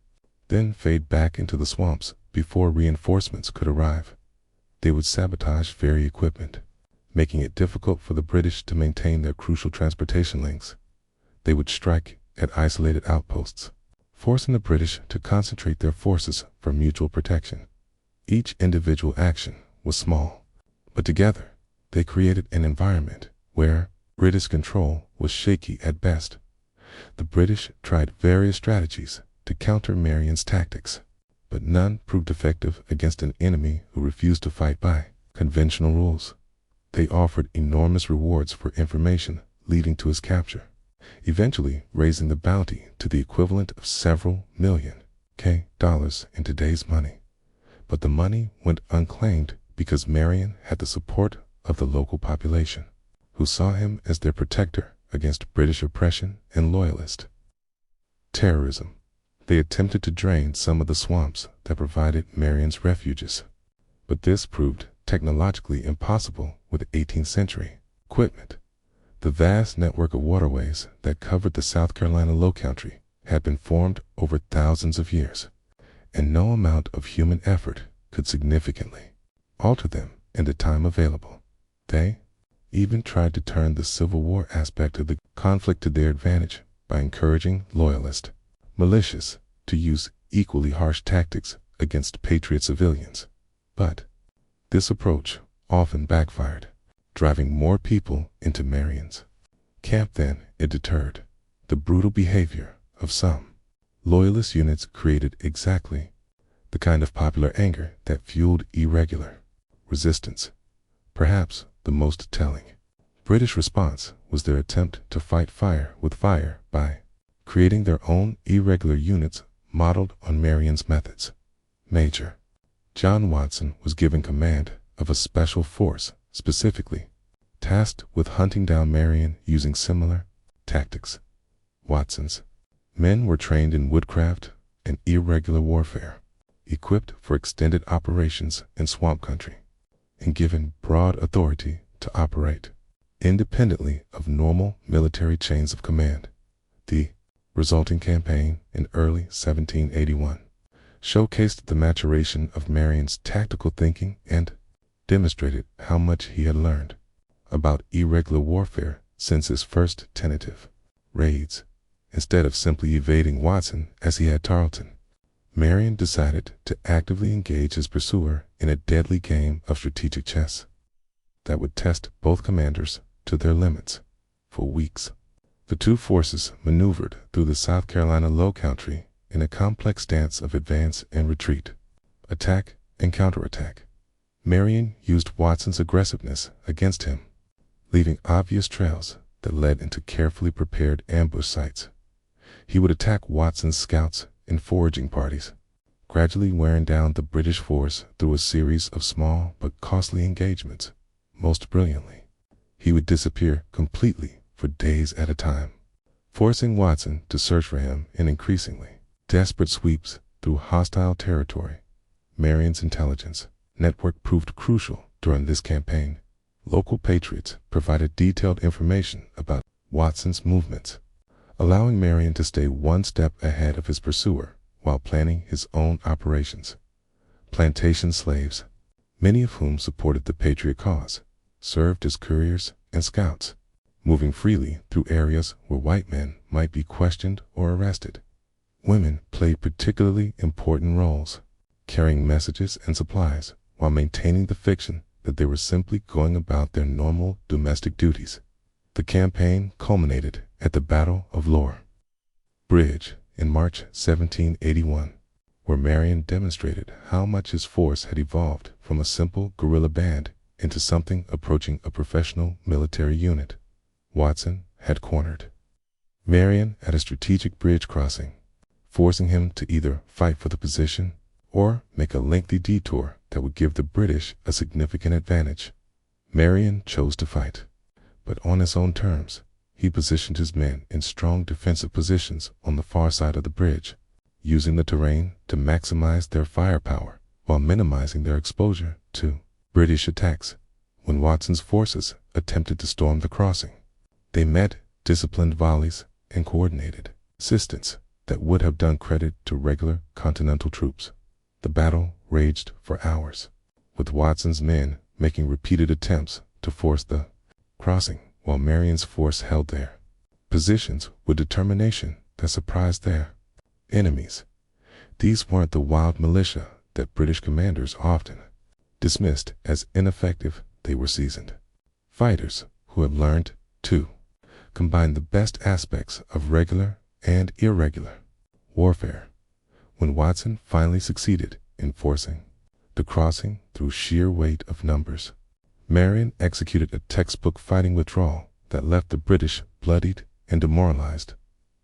then fade back into the swamps before reinforcements could arrive. They would sabotage ferry equipment, making it difficult for the British to maintain their crucial transportation links. They would strike at isolated outposts, forcing the British to concentrate their forces for mutual protection. Each individual action was small, but together they created an environment where British control was shaky at best. The British tried various strategies to counter Marion's tactics, but none proved effective against an enemy who refused to fight by conventional rules. They offered enormous rewards for information leading to his capture, eventually raising the bounty to the equivalent of several million dollars in today's money. But the money went unclaimed because Marion had the support of the local population, who saw him as their protector against British oppression and loyalist terrorism. They attempted to drain some of the swamps that provided Marion's refuges, but this proved technologically impossible with 18th century equipment. The vast network of waterways that covered the South Carolina low country had been formed over thousands of years, and no amount of human effort could significantly alter them in the time available. They even tried to turn the Civil War aspect of the conflict to their advantage by encouraging loyalist militias to use equally harsh tactics against Patriot civilians. But this approach often backfired, driving more people into Marion's camp than it deterred. The brutal behavior of some loyalist units created exactly the kind of popular anger that fueled irregular resistance. Perhaps the most telling British response was their attempt to fight fire with fire by creating their own irregular units modeled on Marion's methods. Major John Watson was given command of a special force specifically tasked with hunting down Marion using similar tactics. Watson's men were trained in woodcraft and irregular warfare, equipped for extended operations in swamp country, and given broad authority to operate independently of normal military chains of command. The resulting campaign in early 1781 showcased the maturation of Marion's tactical thinking and demonstrated how much he had learned about irregular warfare since his first tentative raids. Instead of simply evading Watson as he had Tarleton, Marion decided to actively engage his pursuer in a deadly game of strategic chess that would test both commanders to their limits. For weeks, the two forces maneuvered through the South Carolina low country in a complex dance of advance and retreat, attack and counterattack. Marion used Watson's aggressiveness against him, leaving obvious trails that led into carefully prepared ambush sites. He would attack Watson's scouts in foraging parties, gradually wearing down the British force through a series of small but costly engagements. Most brilliantly, he would disappear completely for days at a time, forcing Watson to search for him in increasingly desperate sweeps through hostile territory. Marion's intelligence network proved crucial during this campaign. Local patriots provided detailed information about Watson's movements, allowing Marion to stay one step ahead of his pursuer while planning his own operations. Plantation slaves, many of whom supported the Patriot cause, served as couriers and scouts, moving freely through areas where white men might be questioned or arrested. Women played particularly important roles, carrying messages and supplies while maintaining the fiction that they were simply going about their normal domestic duties. The campaign culminated at the Battle of Lop Bridge in March 1781, where Marion demonstrated how much his force had evolved from a simple guerrilla band into something approaching a professional military unit. Watson had cornered Marion at a strategic bridge crossing, forcing him to either fight for the position or make a lengthy detour that would give the British a significant advantage. Marion chose to fight, but on his own terms. He positioned his men in strong defensive positions on the far side of the bridge, using the terrain to maximize their firepower while minimizing their exposure to British attacks. When Watson's forces attempted to storm the crossing, they met disciplined volleys and coordinated assistance that would have done credit to regular Continental troops. The battle raged for hours, with Watson's men making repeated attempts to force the crossing while Marion's force held their positions with determination that surprised their enemies. These weren't the wild militia that British commanders often dismissed as ineffective. They were seasoned fighters who had learned to combine the best aspects of regular and irregular warfare. When Watson finally succeeded in forcing the crossing through sheer weight of numbers, Marion executed a textbook fighting withdrawal that left the British bloodied and demoralized.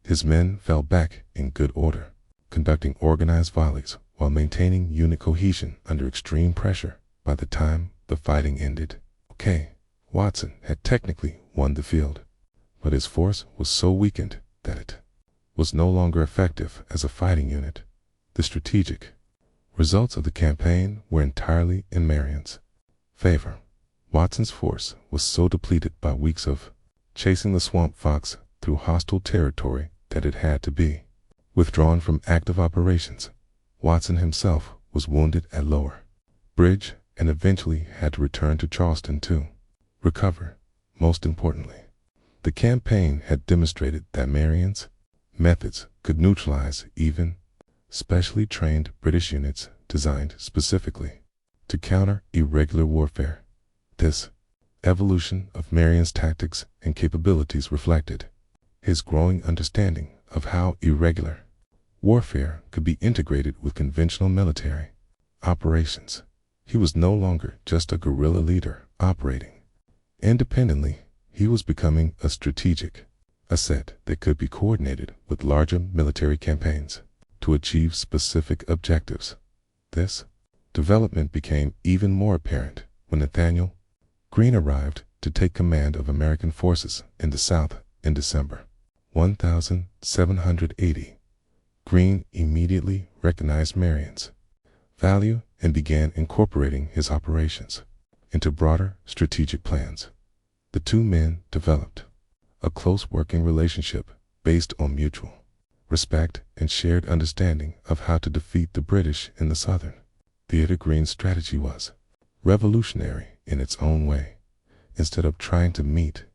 His men fell back in good order, conducting organized volleys while maintaining unit cohesion under extreme pressure. By the time the fighting ended, Watson had technically won the field, but his force was so weakened that it was no longer effective as a fighting unit. The strategic results of the campaign were entirely in Marion's favor. Watson's force was so depleted by weeks of chasing the swamp fox through hostile territory that it had to be. Withdrawn from active operations, Watson himself was wounded at Lop Bridge and eventually had to return to Charleston to recover. Most importantly, the campaign had demonstrated that Marion's methods could neutralize even specially trained British units designed specifically to counter irregular warfare. This evolution of Marion's tactics and capabilities reflected his growing understanding of how irregular warfare could be integrated with conventional military operations. He was no longer just a guerrilla leader operating independently. He was becoming a strategic asset that could be coordinated with larger military campaigns to achieve specific objectives. This development became even more apparent when Nathaniel Greene arrived to take command of American forces in the South in December 1780. Greene immediately recognized Marion's value and began incorporating his operations into broader strategic plans. The two men developed a close working relationship based on mutual respect and shared understanding of how to defeat the British in the Southern theater. Greene's strategy was revolutionary in its own way. Instead of trying to meet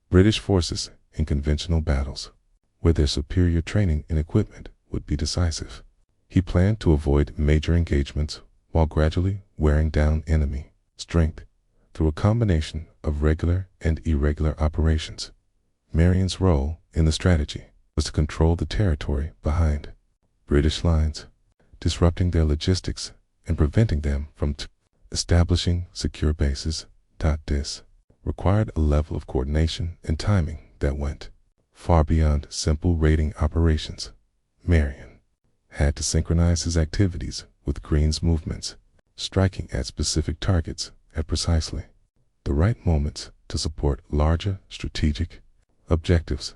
British forces in conventional battles, where their superior training and equipment would be decisive, he planned to avoid major engagements while gradually wearing down enemy strength through a combination of regular and irregular operations. Marion's role in the strategy was to control the territory behind British lines, disrupting their logistics and preventing them from establishing secure bases. This required a level of coordination and timing that went far beyond simple raiding operations. Marion had to synchronize his activities with Greene's movements, striking at specific targets at precisely the right moments to support larger strategic objectives.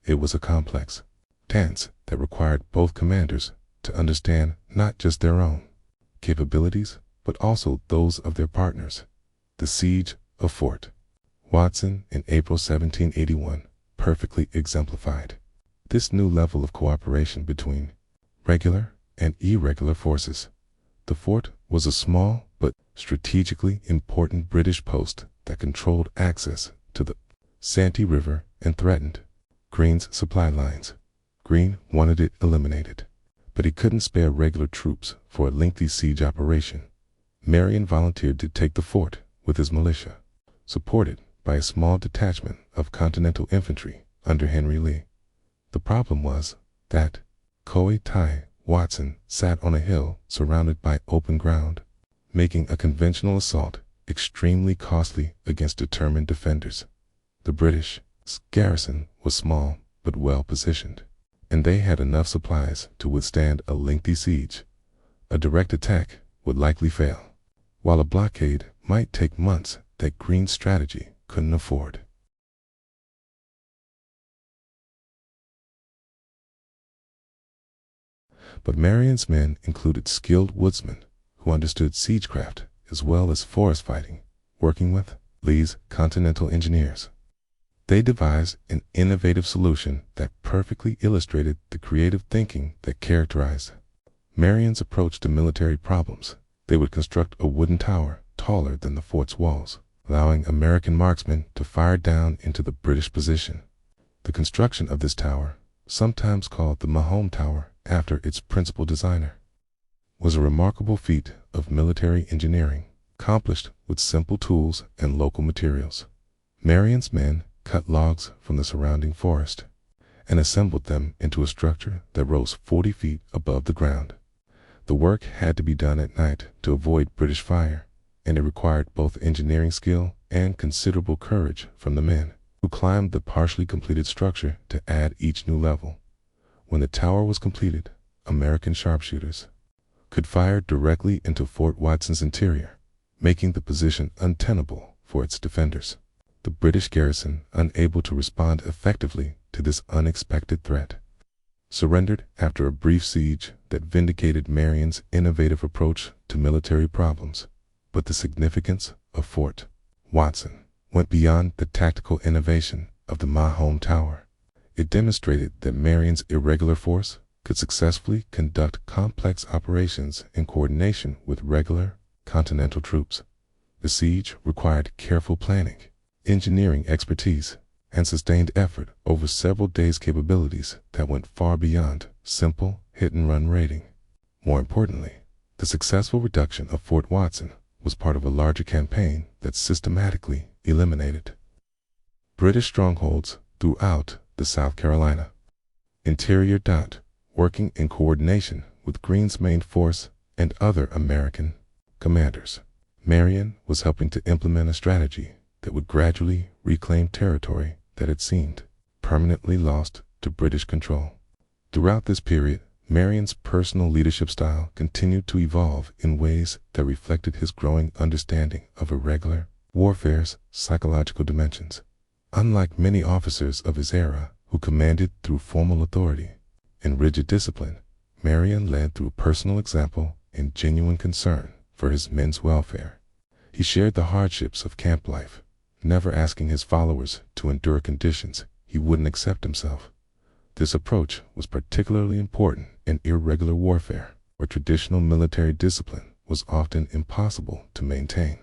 It was a complex dance that required both commanders to understand not just their own capabilities, but also those of their partners. The siege of Fort Watson in April 1781 perfectly exemplified this new level of cooperation between regular and irregular forces. The fort was a small but strategically important British post that controlled access to the Santee River and threatened Greene's supply lines. Greene wanted it eliminated, but he couldn't spare regular troops for a lengthy siege operation. Marion volunteered to take the fort with his militia, supported by a small detachment of Continental infantry under Henry Lee. The problem was that Watson sat on a hill surrounded by open ground, making a conventional assault extremely costly against determined defenders. The British garrison was small but well positioned, and they had enough supplies to withstand a lengthy siege. A direct attack would likely fail, while a blockade might take months that Greene's strategy couldn't afford. But Marion's men included skilled woodsmen who understood siegecraft as well as forest fighting, working with Lee's Continental engineers. They devised an innovative solution that perfectly illustrated the creative thinking that characterized Marion's approach to military problems. They would construct a wooden tower taller than the fort's walls, allowing American marksmen to fire down into the British position. The construction of this tower, sometimes called the Mahone Tower after its principal designer, was a remarkable feat of military engineering, accomplished with simple tools and local materials. Marion's men cut logs from the surrounding forest and assembled them into a structure that rose 40 feet above the ground. The work had to be done at night to avoid British fire, and it required both engineering skill and considerable courage from the men who climbed the partially completed structure to add each new level. When the tower was completed, American sharpshooters could fire directly into Fort Watson's interior, making the position untenable for its defenders. The British garrison, unable to respond effectively to this unexpected threat, surrendered after a brief siege that vindicated Marion's innovative approach to military problems. But the significance of Fort Watson went beyond the tactical innovation. of the Mahone Tower. It demonstrated that Marion's irregular force could successfully conduct complex operations in coordination with regular Continental troops. The siege required careful planning, engineering expertise, and sustained effort over several days, capabilities that went far beyond simple hit-and-run raiding. More importantly, the successful reduction of Fort Watson was part of a larger campaign that systematically eliminated British strongholds throughout the South Carolina interior. Working in coordination with Greene's main force and other American commanders, Marion was helping to implement a strategy that would gradually reclaim territory that had seemed permanently lost to British control. Throughout this period, Marion's personal leadership style continued to evolve in ways that reflected his growing understanding of irregular warfare's psychological dimensions. Unlike many officers of his era who commanded through formal authority and rigid discipline, Marion led through personal example and genuine concern for his men's welfare. He shared the hardships of camp life, never asking his followers to endure conditions he wouldn't accept himself. This approach was particularly important in irregular warfare, where traditional military discipline was often impossible to maintain.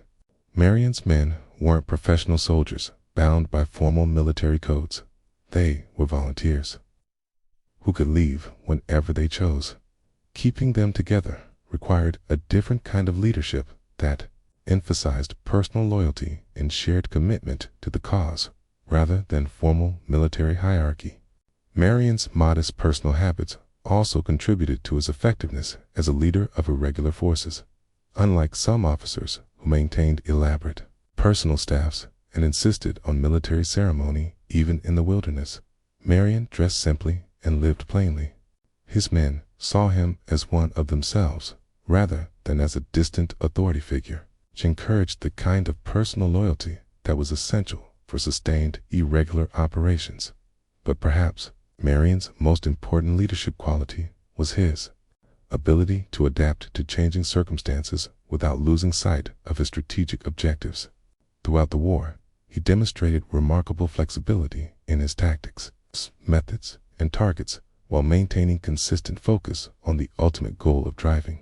Marion's men weren't professional soldiers bound by formal military codes. They were volunteers who could leave whenever they chose. Keeping them together required a different kind of leadership that emphasized personal loyalty and shared commitment to the cause rather than formal military hierarchy. Marion's modest personal habits also contributed to his effectiveness as a leader of irregular forces. Unlike some officers who maintained elaborate personal staffs and insisted on military ceremony even in the wilderness, Marion dressed simply and lived plainly. His men saw him as one of themselves rather than as a distant authority figure, which encouraged the kind of personal loyalty that was essential for sustained irregular operations. But perhaps Marion's most important leadership quality was his ability to adapt to changing circumstances without losing sight of his strategic objectives. Throughout the war, he demonstrated remarkable flexibility in his tactics, methods, and targets, while maintaining consistent focus on the ultimate goal of driving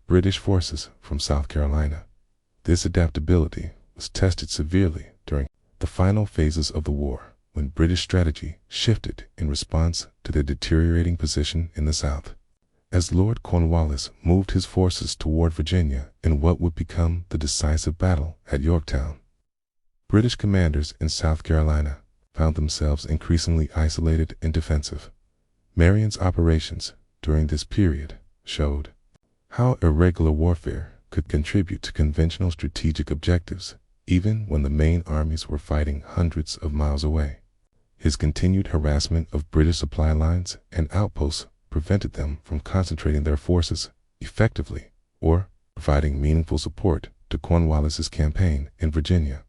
British forces from South Carolina. This adaptability was tested severely during the final phases of the war, when British strategy shifted in response to their deteriorating position in the South. As Lord Cornwallis moved his forces toward Virginia in what would become the decisive battle at Yorktown, British commanders in South Carolina found themselves increasingly isolated and defensive. Marion's operations during this period showed how irregular warfare could contribute to conventional strategic objectives, even when the main armies were fighting hundreds of miles away. His continued harassment of British supply lines and outposts prevented them from concentrating their forces effectively or providing meaningful support to Cornwallis's campaign in Virginia.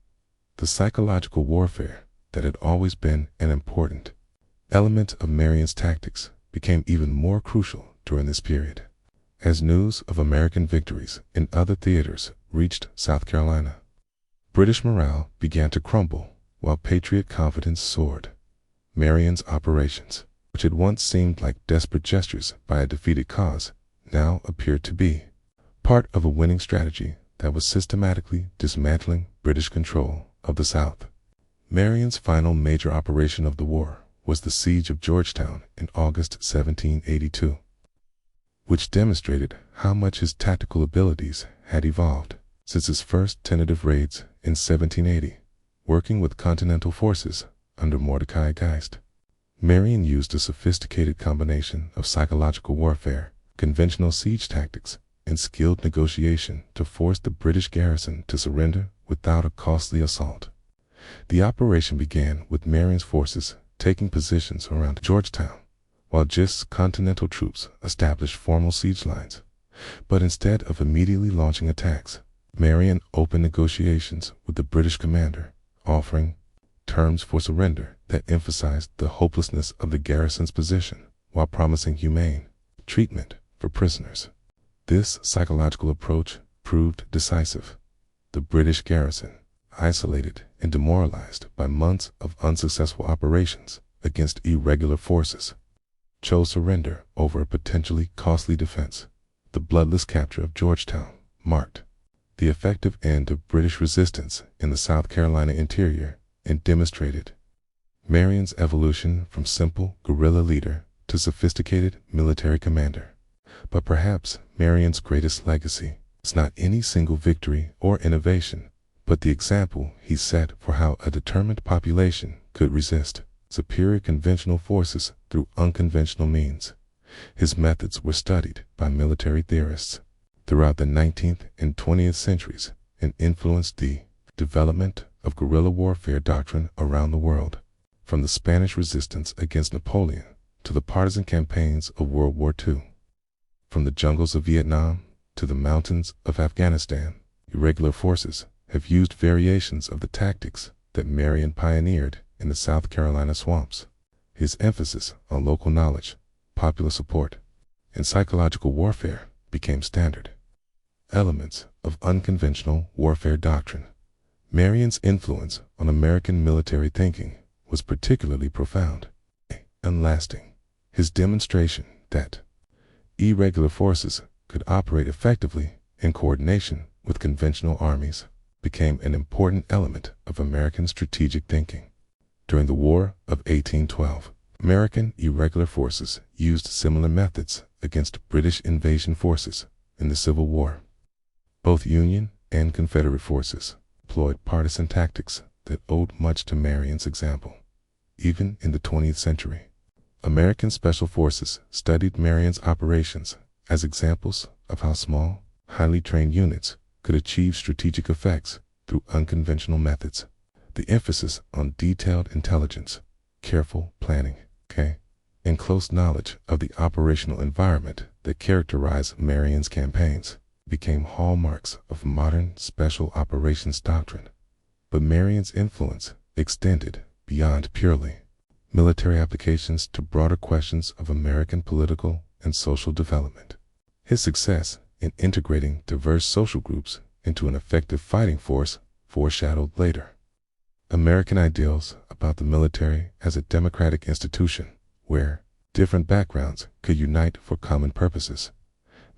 The psychological warfare that had always been an important element of Marion's tactics became even more crucial during this period. As news of American victories in other theaters reached South Carolina, British morale began to crumble while Patriot confidence soared. Marion's operations, which had once seemed like desperate gestures by a defeated cause, now appeared to be part of a winning strategy that was systematically dismantling British control of the South. Marion's final major operation of the war was the siege of Georgetown in August 1782, which demonstrated how much his tactical abilities had evolved since his first tentative raids in 1780, working with Continental forces under Mordecai Geist. Marion used a sophisticated combination of psychological warfare, conventional siege tactics, and skilled negotiation to force the British garrison to surrender without a costly assault. The operation began with Marion's forces taking positions around Georgetown, while just Continental troops established formal siege lines. But instead of immediately launching attacks, Marion opened negotiations with the British commander, offering terms for surrender that emphasized the hopelessness of the garrison's position while promising humane treatment for prisoners. This psychological approach proved decisive. The British garrison, isolated and demoralized by months of unsuccessful operations against irregular forces, chose surrender over a potentially costly defense. The bloodless capture of Georgetown marked the effective end of British resistance in the South Carolina interior and demonstrated Marion's evolution from simple guerrilla leader to sophisticated military commander. But perhaps Marion's greatest legacy is not any single victory or innovation, but the example he set for how a determined population could resist superior conventional forces through unconventional means. His methods were studied by military theorists throughout the 19th and 20th centuries and influenced the development of guerrilla warfare doctrine around the world, from the Spanish resistance against Napoleon to the partisan campaigns of World War II. From the jungles of Vietnam to the mountains of Afghanistan, irregular forces have used variations of the tactics that Marion pioneered in the South Carolina swamps. His emphasis on local knowledge, popular support, and psychological warfare became standard elements of unconventional warfare doctrine. Marion's influence on American military thinking was particularly profound and lasting. His demonstration that irregular forces could operate effectively in coordination with conventional armies became an important element of American strategic thinking. During the War of 1812, American irregular forces used similar methods against British invasion forces in the Civil War. Both Union and Confederate forces employed partisan tactics that owed much to Marion's example. Even in the 20th century, American Special Forces studied Marion's operations as examples of how small, highly trained units could achieve strategic effects through unconventional methods. The emphasis on detailed intelligence, careful planning, and close knowledge of the operational environment that characterized Marion's campaigns became hallmarks of modern special operations doctrine. But Marion's influence extended beyond purely military applications to broader questions of American political and social development. His success in integrating diverse social groups into an effective fighting force foreshadowed later American ideals about the military as a democratic institution where different backgrounds could unite for common purposes.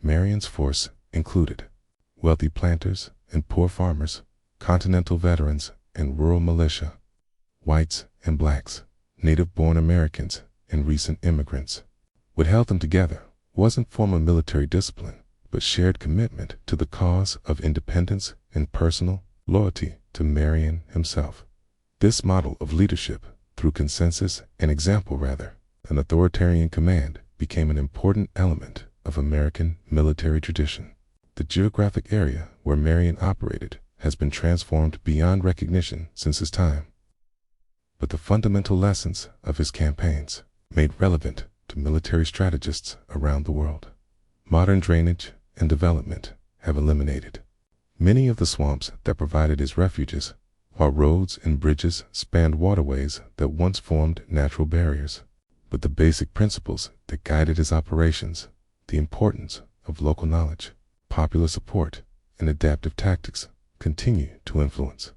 Marion's force included wealthy planters and poor farmers, Continental veterans and rural militia, whites and blacks, native-born Americans and recent immigrants. What held them together wasn't formal military discipline, but shared commitment to the cause of independence and personal loyalty to Marion himself. This model of leadership, through consensus and example rather than authoritarian command, became an important element of American military tradition. The geographic area where Marion operated has been transformed beyond recognition since his time. But the fundamental lessons of his campaigns, made relevant to military strategists around the world. Modern drainage and development have eliminated many of the swamps that provided his refuges, while roads and bridges spanned waterways that once formed natural barriers. But the basic principles that guided his operations, the importance of local knowledge, popular support, and adaptive tactics, continue to influence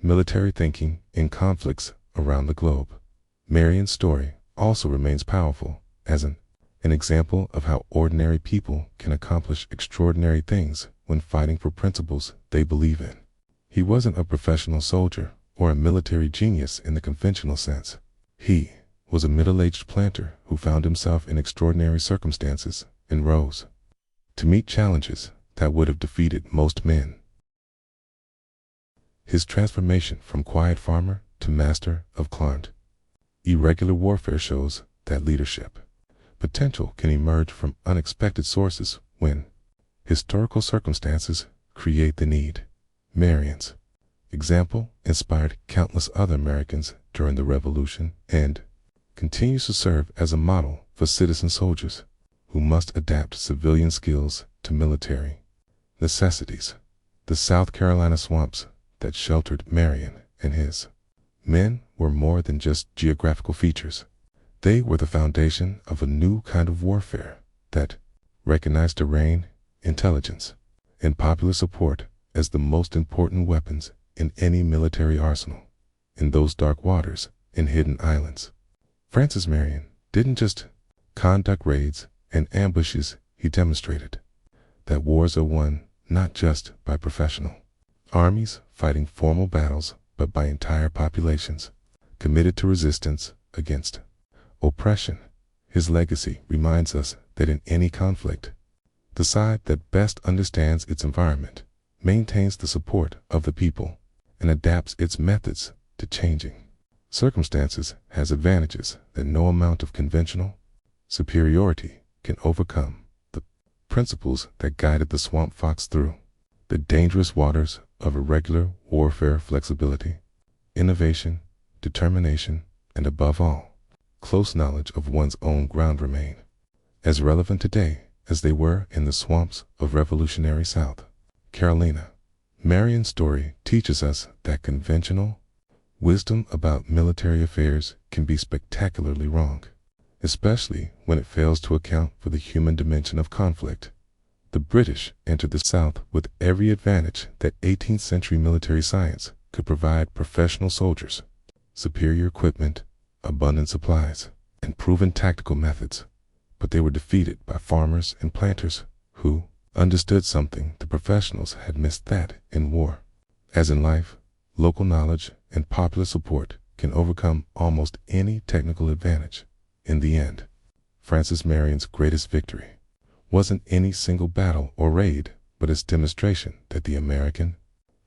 military thinking in conflicts around the globe. Marion's story also remains powerful as an example of how ordinary people can accomplish extraordinary things when fighting for principles they believe in. He wasn't a professional soldier or a military genius in the conventional sense. He was a middle-aged planter who found himself in extraordinary circumstances and rose to meet challenges that would have defeated most men. His transformation from quiet farmer to master of irregular warfare shows that leadership potential can emerge from unexpected sources when historical circumstances create the need. Marion's example inspired countless other Americans during the Revolution and continues to serve as a model for citizen soldiers who must adapt civilian skills to military necessities. The South Carolina swamps that sheltered Marion and his men were more than just geographical features. They were the foundation of a new kind of warfare that recognized terrain, intelligence, and popular support as the most important weapons in any military arsenal, in those dark waters and hidden islands. Francis Marion didn't just conduct raids and ambushes, he demonstrated that wars are won not just by professional armies fighting formal battles, but by entire populations committed to resistance against oppression. His legacy reminds us that in any conflict, the side that best understands its environment maintains the support of the people and adapts its methods to changing circumstances has advantages that no amount of conventional superiority can overcome. The principles that guided the swamp fox through the dangerous waters of irregular warfare: flexibility, innovation, determination, and above all, close knowledge of one's own ground remain as relevant today as they were in the swamps of revolutionary South Carolina. Marion's story teaches us that conventional wisdom about military affairs can be spectacularly wrong, especially when it fails to account for the human dimension of conflict. The British entered the South with every advantage that 18th century military science could provide: professional soldiers, superior equipment, abundant supplies, and proven tactical methods. But they were defeated by farmers and planters who understood something the professionals had missed, that in war, as in life, local knowledge and popular support can overcome almost any technical advantage. In the end, Francis Marion's greatest victory wasn't any single battle or raid, but its demonstration that the American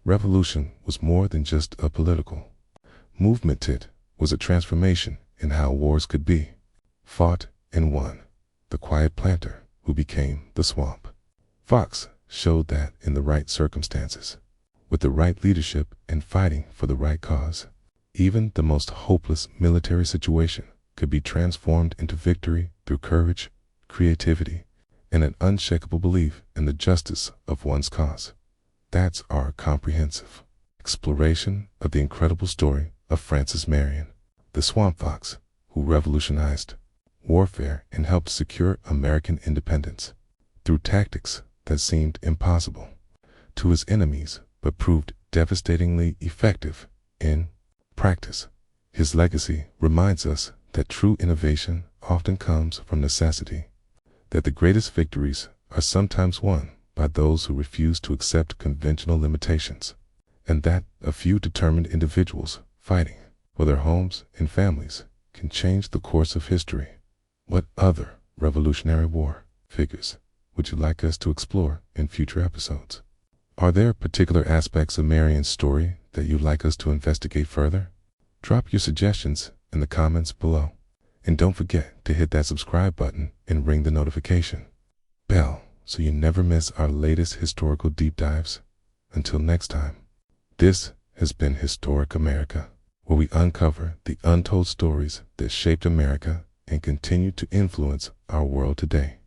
Revolution was more than just a political movement. It was a transformation in how wars could be fought and won. The quiet planter who became the swamp fox showed that in the right circumstances, with the right leadership and fighting for the right cause, even the most hopeless military situation could be transformed into victory through courage, creativity, and an unshakable belief in the justice of one's cause. That's our comprehensive exploration of the incredible story of Francis Marion, the swamp fox who revolutionized warfare and helped secure American independence through tactics that seemed impossible to his enemies but proved devastatingly effective in practice. His legacy reminds us that true innovation often comes from necessity, that the greatest victories are sometimes won by those who refuse to accept conventional limitations, and that a few determined individuals fighting for their homes and families can change the course of history. What other Revolutionary War figures would you like us to explore in future episodes? Are there particular aspects of Marion's story that you'd like us to investigate further? Drop your suggestions in the comments below. And don't forget to hit that subscribe button and ring the notification bell so you never miss our latest historical deep dives. Until next time, this has been Historic America, where we uncover the untold stories that shaped America and continue to influence our world today.